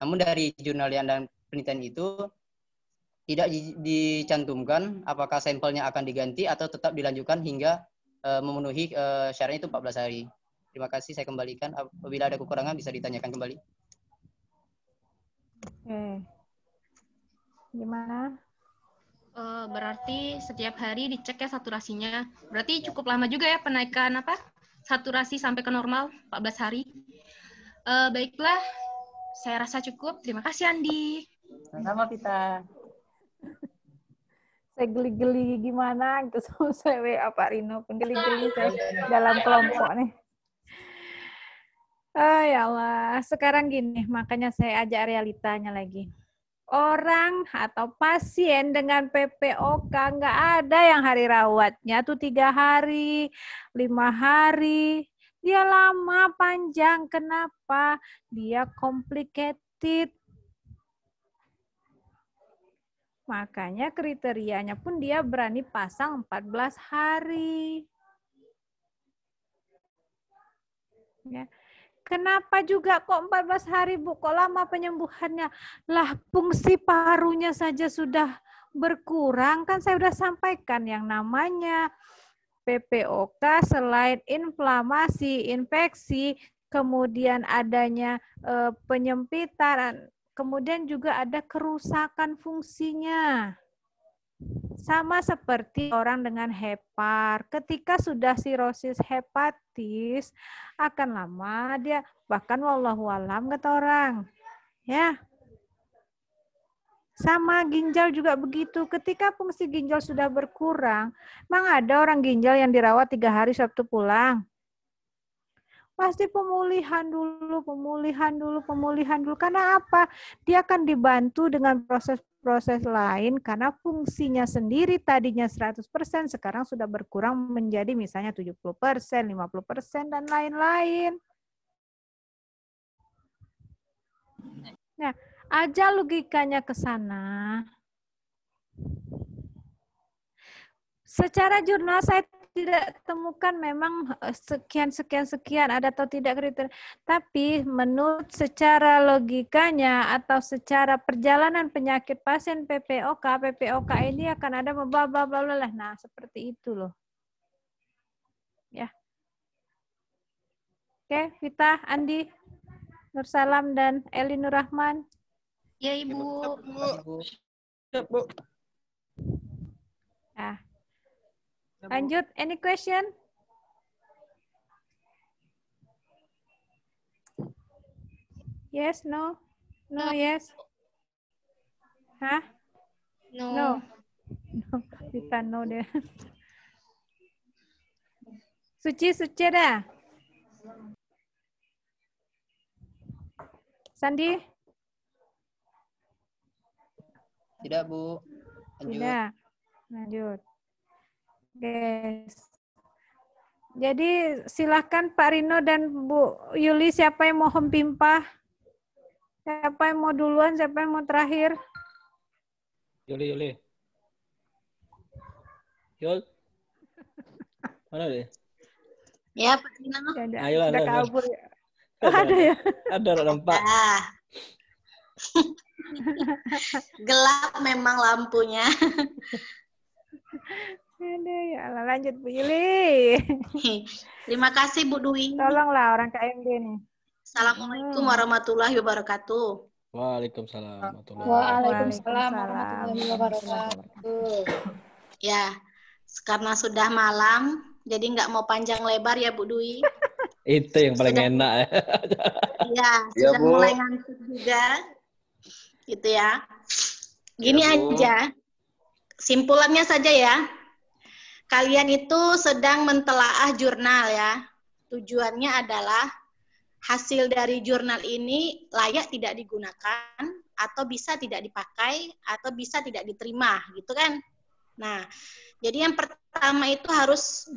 Namun dari jurnal dan penelitian itu tidak dicantumkan apakah sampelnya akan diganti atau tetap dilanjutkan hingga memenuhi syaratnya itu 14 hari. Terima kasih, saya kembalikan. Apabila ada kekurangan bisa ditanyakan kembali. Oke. Gimana? Berarti setiap hari dicek ya saturasinya. Berarti cukup lama juga ya penaikan saturasi sampai ke normal 14 hari. Baiklah, saya rasa cukup. Terima kasih Andi. Sama-sama Vita. Saya geli-geli gimana gitu sama saya WA Pak Rino pun geli-geli saya dalam kelompok nih. Ya Allah, sekarang gini, makanya saya ajak realitanya lagi. Orang atau pasien dengan PPOK nggak ada yang hari rawatnya tuh 3 hari, 5 hari. Dia lama, panjang. Kenapa? Dia complicated. Makanya kriterianya pun dia berani pasang 14 hari. Ya. Kenapa juga kok 14 hari, Bu? Kok lama penyembuhannya? Lah, fungsi parunya saja sudah berkurang. Kan saya sudah sampaikan yang namanya PPOK selain inflamasi, infeksi, kemudian adanya penyempitan, kemudian juga ada kerusakan fungsinya. Sama seperti orang dengan hepar. Ketika sudah sirosis hepatis, akan lama dia, bahkan wallahu alam kata orang. Ya. Sama ginjal juga begitu. Ketika fungsi ginjal sudah berkurang, memang ada orang ginjal yang dirawat 3 hari Sabtu pulang. Pasti pemulihan dulu. Karena apa? Dia akan dibantu dengan proses-proses lain karena fungsinya sendiri tadinya 100%, sekarang sudah berkurang menjadi misalnya 70%, 50%, dan lain-lain. Nah, aja logikanya ke sana. Secara jurnal saya tidak temukan memang sekian ada atau tidak kriteria. Tapi menurut secara logikanya atau secara perjalanan penyakit pasien PPOK ini akan ada bla. Nah, seperti itu loh. Ya. Oke, Vita, Andi, Nursalam, dan Eli Nurrahman. Ya, Ibu. Ya, Bu. Ah. Lanjut, any question? Yes, no? No, yes? Hah? No. Kita no deh. Suci dah. Sandi? Tidak, Bu. Lanjut. Tidak. Lanjut. Guys. Jadi silakan Pak Rino dan Bu Yuli, siapa yang mau pimpah? Siapa yang mau duluan, siapa yang mau terakhir? Yuli. Yul. Mana deh? Ya, Pak Rino. Ayo, udah ada. kabur ya. Oh, ada ya? Ada nampak. Gelap memang lampunya. Aduh, ya Allah, lanjut Bu Yuli. Terima kasih Bu Dwi. Tolonglah orang KMD nih. Assalamualaikum warahmatullahi wabarakatuh. Waalaikumsalam warahmatullahi wabarakatuh. Ya, karena sudah malam, jadi nggak mau panjang lebar ya Bu Dwi. Itu yang paling enak ya. Iya, sudah mulai ngantuk juga. Gitu ya. Gini aja, simpulannya saja ya. Kalian itu sedang mentelaah jurnal ya. Tujuannya adalah hasil dari jurnal ini layak tidak digunakan, atau bisa tidak dipakai, atau bisa tidak diterima, gitu kan. Nah, jadi yang pertama itu harus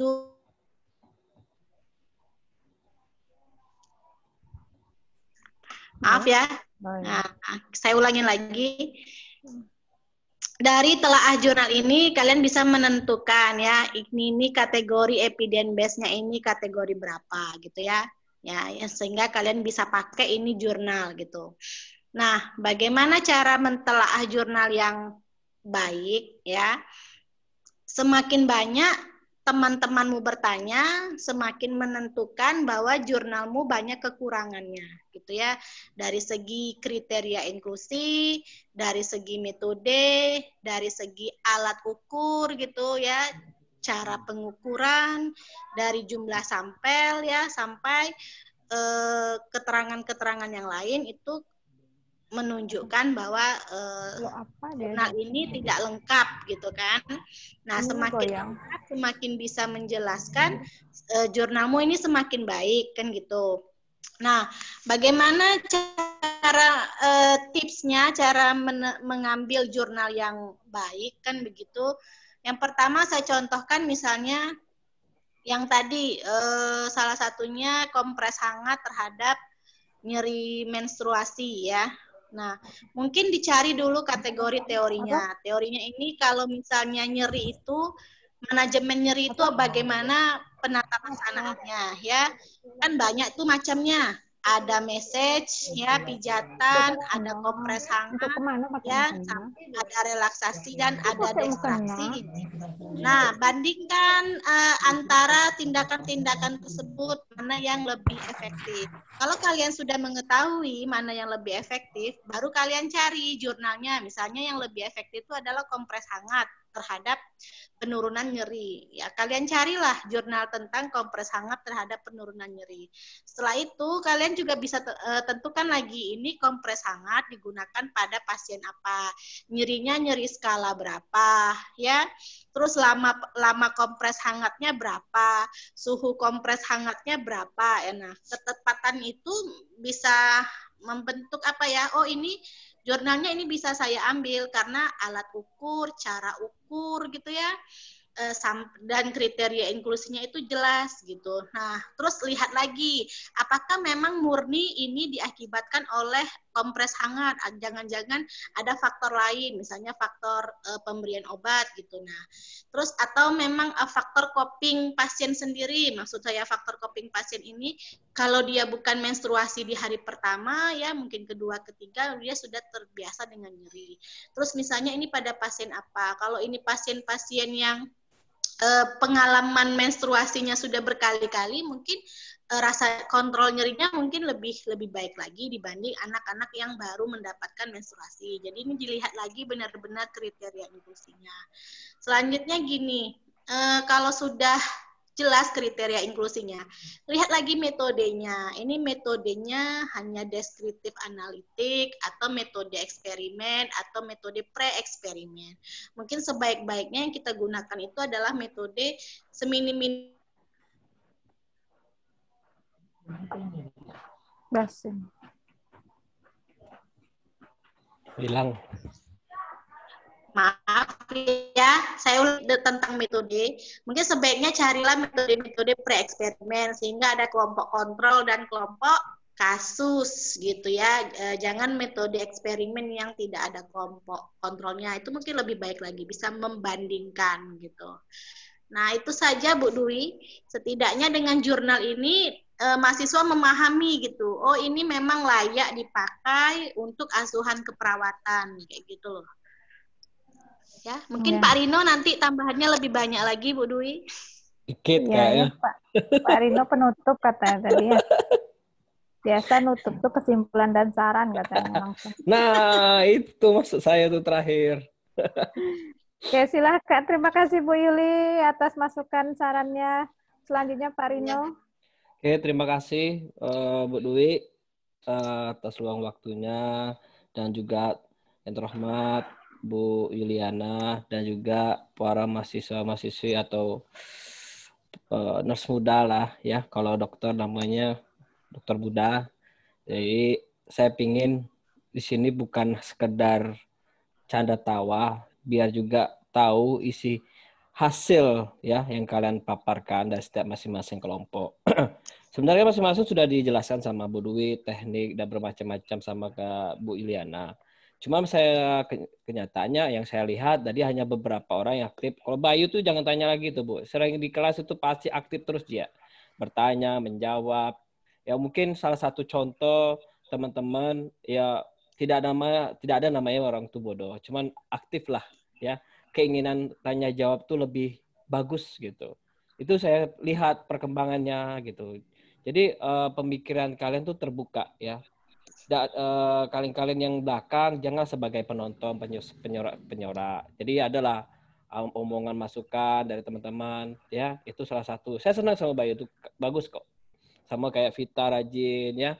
maaf ya. Nah, saya ulangin lagi. Dari telaah jurnal ini kalian bisa menentukan ya, ini kategori evidence base-nya ini kategori berapa gitu ya. Ya, sehingga kalian bisa pakai ini jurnal gitu. Nah, bagaimana cara mentelaah jurnal yang baik ya? Semakin banyak teman-temanmu bertanya, semakin menentukan bahwa jurnalmu banyak kekurangannya, gitu ya. Dari segi kriteria inklusi, dari segi metode, dari segi alat ukur, gitu ya, cara pengukuran, dari jumlah sampel ya, sampai keterangan-keterangan yang lain itu menunjukkan bahwa jurnal ini tidak lengkap gitu kan. Nah, semakin lengkap, semakin bisa menjelaskan jurnalmu ini semakin baik kan gitu. Nah, bagaimana cara tipsnya, cara mengambil jurnal yang baik kan begitu. Yang pertama saya contohkan misalnya yang tadi salah satunya kompres hangat terhadap nyeri menstruasi ya. Nah, mungkin dicari dulu kategori teorinya. Teorinya ini kalau misalnya nyeri itu, manajemen nyeri itu bagaimana penata laksanaannya ya. Kan banyak tuh macamnya. Ada message ya, pijatan, ada kompres hangat ya, sampai ada relaksasi dan ada distraksi. Nah, bandingkan antara tindakan-tindakan tersebut mana yang lebih efektif. Kalau kalian sudah mengetahui mana yang lebih efektif, baru kalian cari jurnalnya. Misalnya yang lebih efektif itu adalah kompres hangat terhadap penurunan nyeri. Ya, kalian carilah jurnal tentang kompres hangat terhadap penurunan nyeri. Setelah itu, kalian juga bisa tentukan lagi ini kompres hangat digunakan pada pasien apa. Nyerinya nyeri skala berapa, ya. Terus lama kompres hangatnya berapa, suhu kompres hangatnya berapa. Nah, ketepatan itu bisa membentuk apa ya? Oh, ini jurnalnya ini bisa saya ambil karena alat ukur, cara ukur gitu ya. Dan kriteria inklusinya itu jelas gitu. Nah, terus lihat lagi, apakah memang murni ini diakibatkan oleh kompres hangat? Jangan-jangan ada faktor lain, misalnya faktor pemberian obat gitu. Nah, terus atau memang faktor coping pasien sendiri. Maksud saya faktor coping pasien ini kalau dia bukan menstruasi di hari pertama ya, mungkin kedua, ketiga dia sudah terbiasa dengan nyeri. Terus misalnya ini pada pasien apa? Kalau ini pasien-pasien yang pengalaman menstruasinya sudah berkali-kali, mungkin rasa kontrol nyerinya mungkin lebih baik lagi dibanding anak-anak yang baru mendapatkan menstruasi. Jadi ini dilihat lagi benar-benar kriteria inklusinya. Selanjutnya gini, kalau sudah jelas kriteria inklusinya, lihat lagi metodenya. Ini metodenya hanya deskriptif analitik atau metode eksperimen atau metode pre-eksperimen. Mungkin sebaik-baiknya yang kita gunakan itu adalah metode seminim-minim. Hilang. Maaf ya, saya udah tentang metode. Mungkin sebaiknya carilah metode-metode pre-eksperimen sehingga ada kelompok kontrol dan kelompok kasus gitu ya. Jangan metode eksperimen yang tidak ada kelompok kontrolnya. Itu mungkin lebih baik lagi, bisa membandingkan gitu. Nah, itu saja Bu Dwi. Setidaknya dengan jurnal ini mahasiswa memahami gitu. Oh, ini memang layak dipakai untuk asuhan keperawatan kayak gitu loh. Ya, mungkin Pak Rino nanti tambahannya lebih banyak lagi, Bu Dwi. Dikit kayaknya. Pak Rino penutup katanya tadi ya. Biasa nutup tuh kesimpulan dan saran katanya langsung. Nah, itu maksud saya tuh terakhir. Oke, silakan. Terima kasih Bu Yuli atas masukan sarannya. Selanjutnya Pak Rino. Oke, terima kasih Bu Dwi atas luang waktunya dan juga yang terhormat Bu Yuliana dan juga para mahasiswa-mahasiswi atau nurse muda lah ya, kalau dokter namanya Dokter Buddha. Jadi saya pingin di sini bukan sekedar canda tawa, biar juga tahu isi hasil ya yang kalian paparkan dari setiap masing-masing kelompok. Sebenarnya masing-masing sudah dijelaskan sama Bu Dwi, teknik dan bermacam-macam sama ke Bu Iliana. Cuma saya kenyataannya yang saya lihat tadi hanya beberapa orang yang aktif. Kalau Bayu tuh jangan tanya lagi tuh Bu. Sering di kelas itu pasti aktif terus dia. Bertanya, menjawab. Ya mungkin salah satu contoh teman-teman ya tidak ada namanya orang tuh bodoh. Cuman aktif lah ya. Keinginan tanya jawab tuh lebih bagus gitu. Itu saya lihat perkembangannya gitu. Jadi pemikiran kalian tuh terbuka ya. Kalian-kalian yang belakang jangan sebagai penonton penyora. Jadi adalah omongan masukan dari teman-teman ya, itu salah satu. Saya senang sama Bayu itu bagus kok. Sama kayak Vita rajin ya,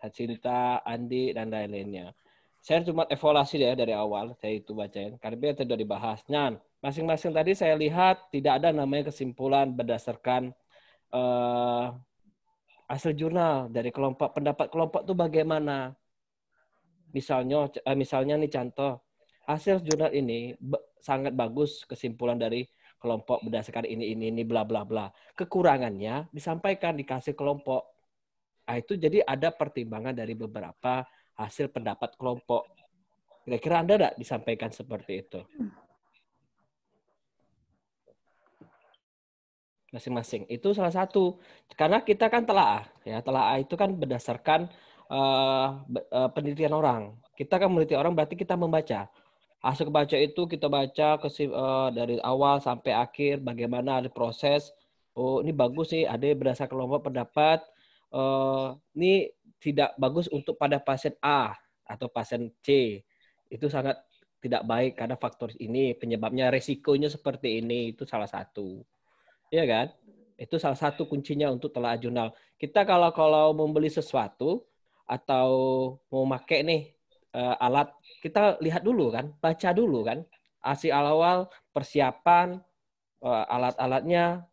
Cinta, Andi dan lain-lainnya. Saya cuma evaluasi ya dari awal saya itu bacain karena itu sudah dibahas. Nah, masing-masing tadi saya lihat tidak ada namanya kesimpulan berdasarkan hasil jurnal dari kelompok, pendapat kelompok itu bagaimana. Misalnya nih contoh, hasil jurnal ini sangat bagus kesimpulan dari kelompok berdasarkan ini bla bla bla. Kekurangannya disampaikan dikasih kelompok. Nah, itu jadi ada pertimbangan dari beberapa hasil pendapat kelompok. Kira-kira Anda enggak disampaikan seperti itu? Masing-masing. Itu salah satu. Karena kita kan telaah. Ya, telaah itu kan berdasarkan penelitian orang. Kita kan meneliti orang berarti kita membaca. Hasil kebaca itu kita baca dari awal sampai akhir. Bagaimana ada proses. Oh, ini bagus sih. Ada berdasarkan kelompok pendapat. Ini tidak bagus untuk pada pasien A atau pasien C. Itu sangat tidak baik karena faktor ini. Penyebabnya resikonya seperti ini. Itu salah satu. Iya kan? Itu salah satu kuncinya untuk telaah jurnal. Kita kalau membeli sesuatu atau mau pakai nih alat, kita lihat dulu kan, baca dulu kan. Hasil awal, persiapan, alat-alatnya,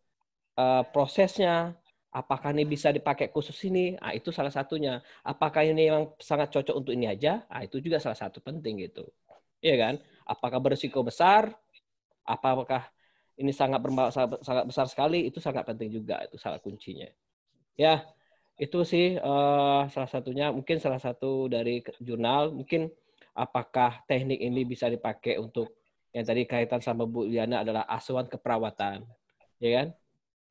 prosesnya, apakah ini bisa dipakai khusus ini? Nah, itu salah satunya. Apakah ini memang sangat cocok untuk ini aja? Nah, itu juga salah satu penting gitu. Iya kan? Apakah berisiko besar? Apakah ini sangat besar sekali? Itu sangat penting juga. Itu salah kuncinya. Ya, itu sih salah satunya. Mungkin salah satu dari jurnal. Mungkin apakah teknik ini bisa dipakai untuk yang tadi kaitan sama Bu Liana adalah asuhan keperawatan, ya kan?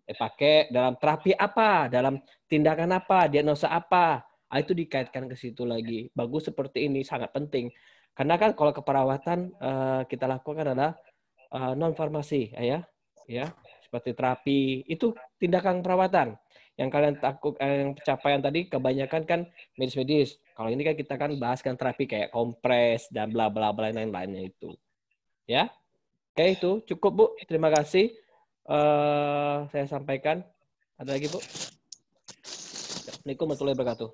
Pakai dalam terapi apa, dalam tindakan apa, diagnosa apa, itu dikaitkan ke situ lagi. Bagus seperti ini sangat penting, karena kan kalau keperawatan kita lakukan adalah non farmasi, ya, seperti terapi itu tindakan perawatan. Yang kalian takut, yang pencapaian tadi kebanyakan kan medis-medis. Kalau ini kan kita kan bahas kan terapi kayak kompres dan bla bla bla lain-lainnya itu. Ya, oke itu cukup Bu. Terima kasih. Saya sampaikan. Ada lagi Bu? Assalamualaikum warahmatullahi wabarakatuh.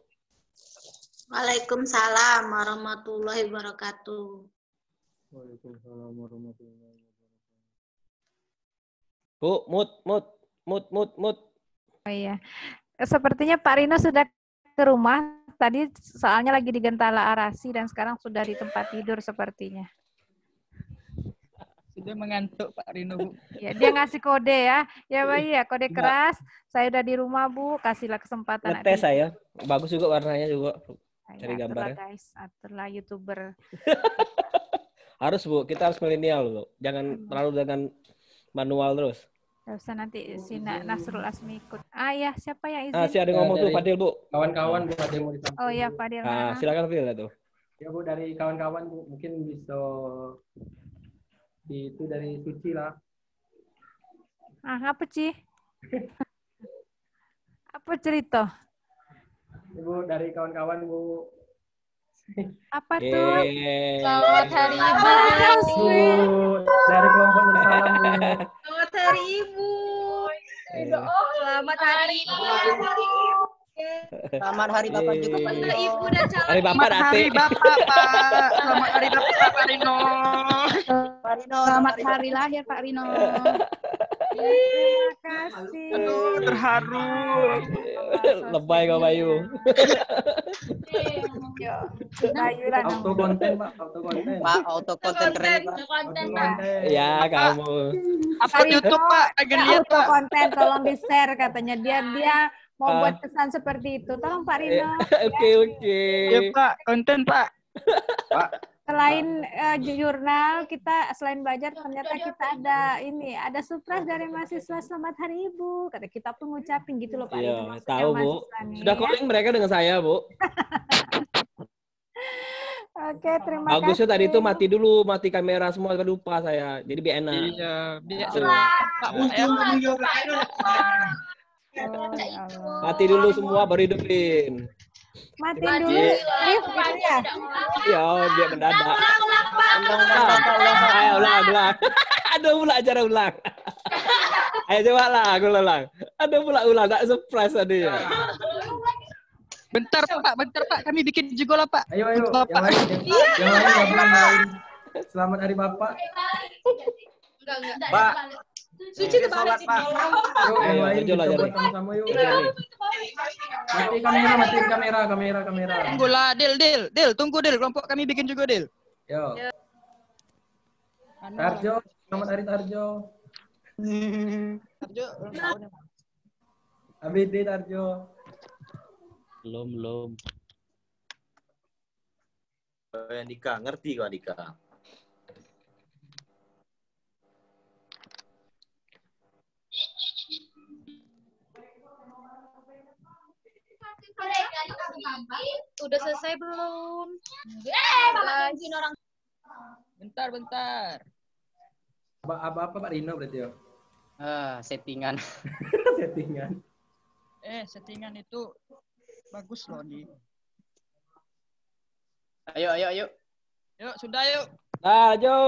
Waalaikumsalam warahmatullahi wabarakatuh. Waalaikumsalam warahmatullahi wabarakatuh. Bu, mut. Oh iya. Sepertinya Pak Rino sudah ke rumah. Tadi soalnya lagi di Gentala Arasi dan sekarang sudah di tempat tidur sepertinya. Sudah mengantuk Pak Rino, Bu. Ya, dia ngasih kode ya. Ya, Pak, ya, kode keras. Saya udah di rumah, Bu. Kasihlah kesempatan. Ngetes saya. Bagus juga warnanya juga. Cari gambarnya. Guys, aturlah YouTuber. Harus, Bu. Kita harus milenial, Bu. Jangan terlalu dengan manual terus. Gak usah nanti si Nasrul Asmi ikut. Ya, siapa yang izin? Si ada ngomong tuh, Fadil, Bu. Kawan-kawan, Bu, ada yang mau disampaikan. Oh iya, Fadil. Silakan, Fadil, tuh. Ya, Bu, dari kawan-kawan, Bu, mungkin bisa itu dari Suci lah. Apa Ci? Apa cerita? Ibu dari kawan-kawan, Bu. Apa tuh? Selamat hari Ibu. Dari kelompok Nursalam, Bu. Selamat hari Ibu. Selamat hari Ibu. Selamat hari Bapak juga Pak Rino. Ibu dan calon Hari Bapak Hari Bapak, Pak. Selamat hari Bapak, Pak Rino. Selamat hari lahir Pak Rino. Terima kasih. Aduh, terharu. Lebay kau Bayu. Bayu lah. Auto konten, Pak. Auto konten. Pak, auto konten keren Pak. Ya, kamu. Apa YouTube Pak? Pengen lihat Auto Pak. konten tolong di-share katanya. Dia mau buat pesan seperti itu. Tolong Pak Rino. Oke. Ya Pak, konten Pak. Pak. Selain jurnal, kita selain belajar ternyata kita ada surprise dari mahasiswa Selamat Hari Ibu. Kata kita pun ngucapin gitu loh Pak Rino. Iya, tahu Bu. Sudah calling mereka dengan saya, Bu. Oke, terima kasih. Bagusnya tadi itu mati kamera semua, lupa saya. Jadi biar enak. Iya, biar Pak mati dulu semua baru hidupin. Matiin dulu live gitu ya. Ya, dia mendadak. Ayo ulang. Ada pula acara ulang. Ayo coba lah, aku ulang. Ada pula ulang, tak surprise tadi ya. Bentar Pak, kami bikin juga lah Pak. Ayo, Bapak. Yang lain. Selamat Hari Bapak. Pak. Suci itu sholat, Pak. Yuk, yang lain coba sama-sama yuk. Matiin kamera. Tunggulah, Del, tunggu Del, kelompok kami bikin juga Del. Yo. Tarjo, selamat hari Tarjo. Tarjo, ulang tahun ya. ABD Tarjo. Belum. Andika, ngerti kok Andika? Udah selesai belum? Orang. Bentar. Apa Pak Rino berarti ya? Settingan. Settingan. Settingan itu bagus loh di. Ayo. Yuk, sudah yuk. Ayo.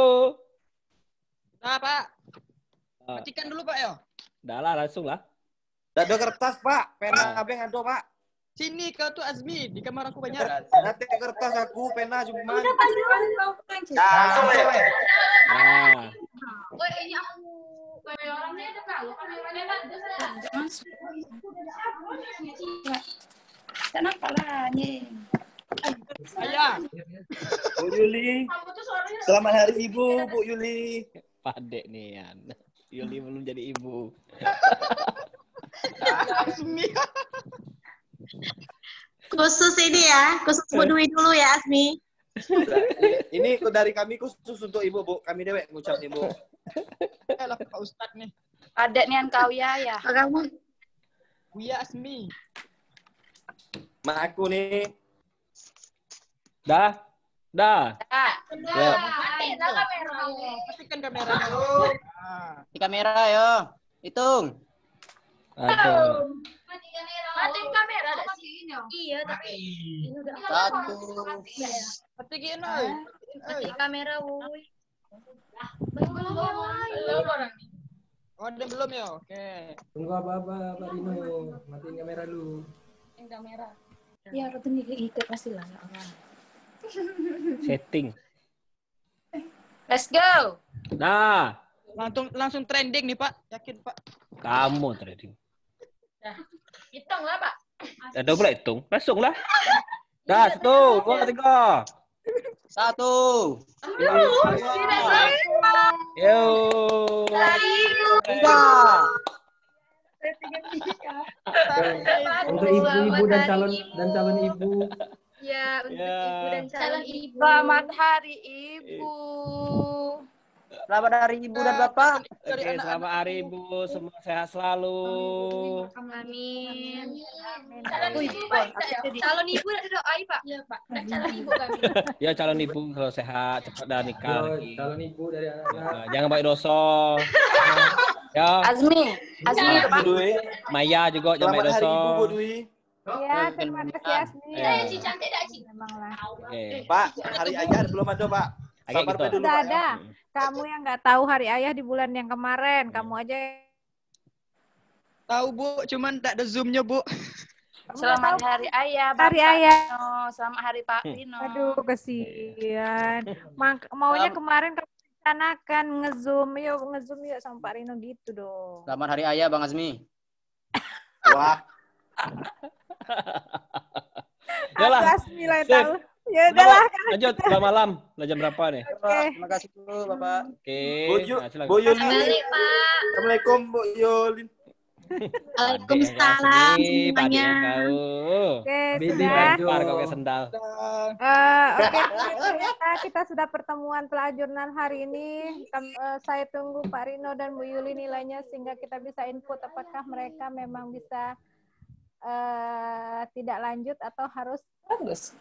Sudah Pak. Matikan dulu Pak yo. Udah lah, langsung lah. Ada kertas Pak, pena abeng ada Pak. Sini kau tuh Azmi, di kamar aku banyak. Nanti kertas aku, pena cuma. Udah pasti kau Langsung ya. Nah. Oh, ini aku. Kenapa lah nih? Ayah. Bu Yuli. Selamat Hari Ibu, Bu Yuli. Padek nih ya. Yuli belum jadi ibu. Khusus ini ya, khusus Bu Dwi dulu ya, Asmi. Ini dari kami khusus untuk Ibu, Bu. Kami dewek ngucap nih, Bu. Lah Pak Ustadz nih. Ada nih kau ya. Kamu. Buya Asmi. Mak aku nih. Dah. Ya. Pastikan kamera. Di kamera yo. Hitung. Aduh. Matiin kamera ada sih. Iya, tapi ini udah 1. Pastikan matiin kamera, woi. Oh, ada belum ya? Oke. Tunggu apa-apa, Pak Rino. Matiin kamera dulu. Kamera. Ya, rutin ikat pasti lah orang. Setting. Let's go. Dah. Langsung trending nih, Pak. Yakin, Pak? Kamu trading. Hitung lah, Pak. Ada pula hitung. Langsung lah. Dah, 1, 2, 3. 1. Yo. 3. Untuk ibu-ibu dan calon ibu. Ya, untuk ibu dan calon ibu. Selamat Hari Ibu. Selamat Hari Ibu dan Bapak. Oke, selamat Hari Ibu. Semua sehat selalu. Amin. Calon ibu, Calon ibu ada doa, Pak. Iya, Pak. Calon ibu kami. Ya, calon ibu kalau sehat cepat dah nikah lagi. Calon ibu dari anak. Jangan banyak dosa. Ya. Azmi Pak. Maya juga jangan banyak dosa. Selamat Hari Ibu, Bu Dwi. Ya, terima kasih Asmi. Si cantik dah, Ci. Memanglah. Oke. Pak, Hari Ayah belum ada, Pak. Sabar gitu. dulu, Sudah Pak. ada. Kamu yang nggak tahu Hari Ayah di bulan yang kemarin, kamu aja. Tahu, Bu, cuman tak ada Zoom-nya, Bu. Selamat Hari Ayah, Hari Bapak Ayah. Rino. Selamat Hari Pak Rino. Aduh, kesian. Maunya kemarin kamu rencanakan nge-zoom yuk sama Pak Rino gitu dong. Selamat Hari Ayah, Bang Azmi. Wah. Yalah. Asmi lah tahu. Ya udahlah. Lanjut, udah malam. Udah jam berapa nih? Oke. Terima kasih dulu, Bapak. Oke. Bu Yuli. Assalamualaikum, Bu Yuli. Waalaikumsalam semuanya. Oke, sudah. Kau kayak sendal. Oke, kita sudah pertemuan telah jurnal hari ini. Saya tunggu Pak Rino dan Bu Yuli nilainya sehingga kita bisa input apakah mereka memang bisa tidak lanjut atau harus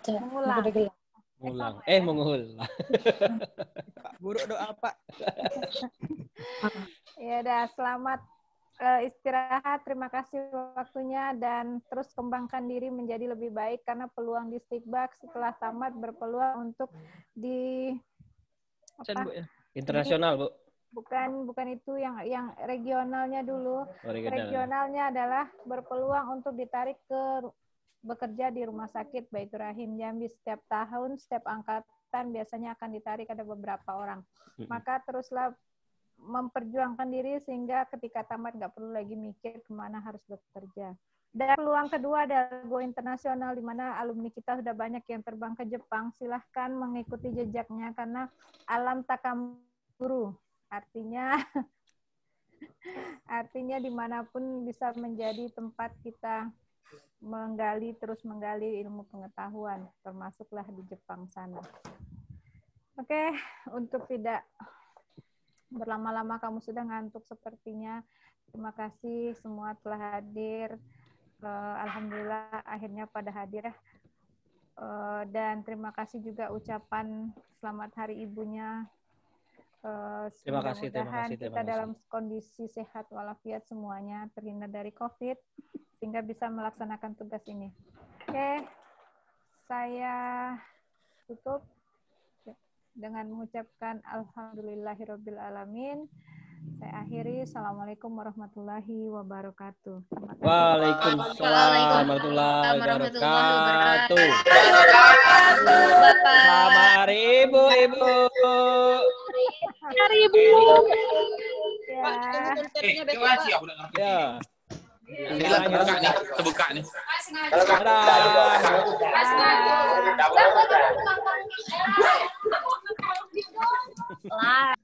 mengulang. Mengulang. Buruk doa, Pak. Ya udah, selamat istirahat. Terima kasih waktunya dan terus kembangkan diri menjadi lebih baik karena peluang di Stickbox setelah tamat berpeluang untuk di internasional, Bu. Bukan itu yang regionalnya dulu. Regionalnya adalah berpeluang untuk ditarik ke bekerja di rumah sakit Baitur Rahim Jambi. Setiap tahun, setiap angkatan biasanya akan ditarik ada beberapa orang. Maka teruslah memperjuangkan diri sehingga ketika tamat nggak perlu lagi mikir kemana harus bekerja. Dan peluang kedua adalah go internasional, di mana alumni kita sudah banyak yang terbang ke Jepang. Silahkan mengikuti jejaknya karena alam takamburu. Artinya dimanapun bisa menjadi tempat kita terus menggali ilmu pengetahuan, termasuklah di Jepang sana. Oke, untuk tidak berlama-lama kamu sudah ngantuk sepertinya. Terima kasih semua telah hadir. Alhamdulillah akhirnya pada hadir ya. Dan terima kasih juga ucapan selamat Hari Ibunya. Terima kasih. Kita dalam kondisi sehat walafiat semuanya, terhindar dari COVID, sehingga bisa melaksanakan tugas ini. Oke, saya tutup dengan mengucapkan Alhamdulillahirabbil alamin. Saya akhiri. Assalamualaikum warahmatullahi wabarakatuh. Waalaikumsalam warahmatullahi wabarakatuh. Selamat Hari Ibu. Hari Ibu. Ya. Ya. Inilah terbuka nih, terbuka nih. Dadah.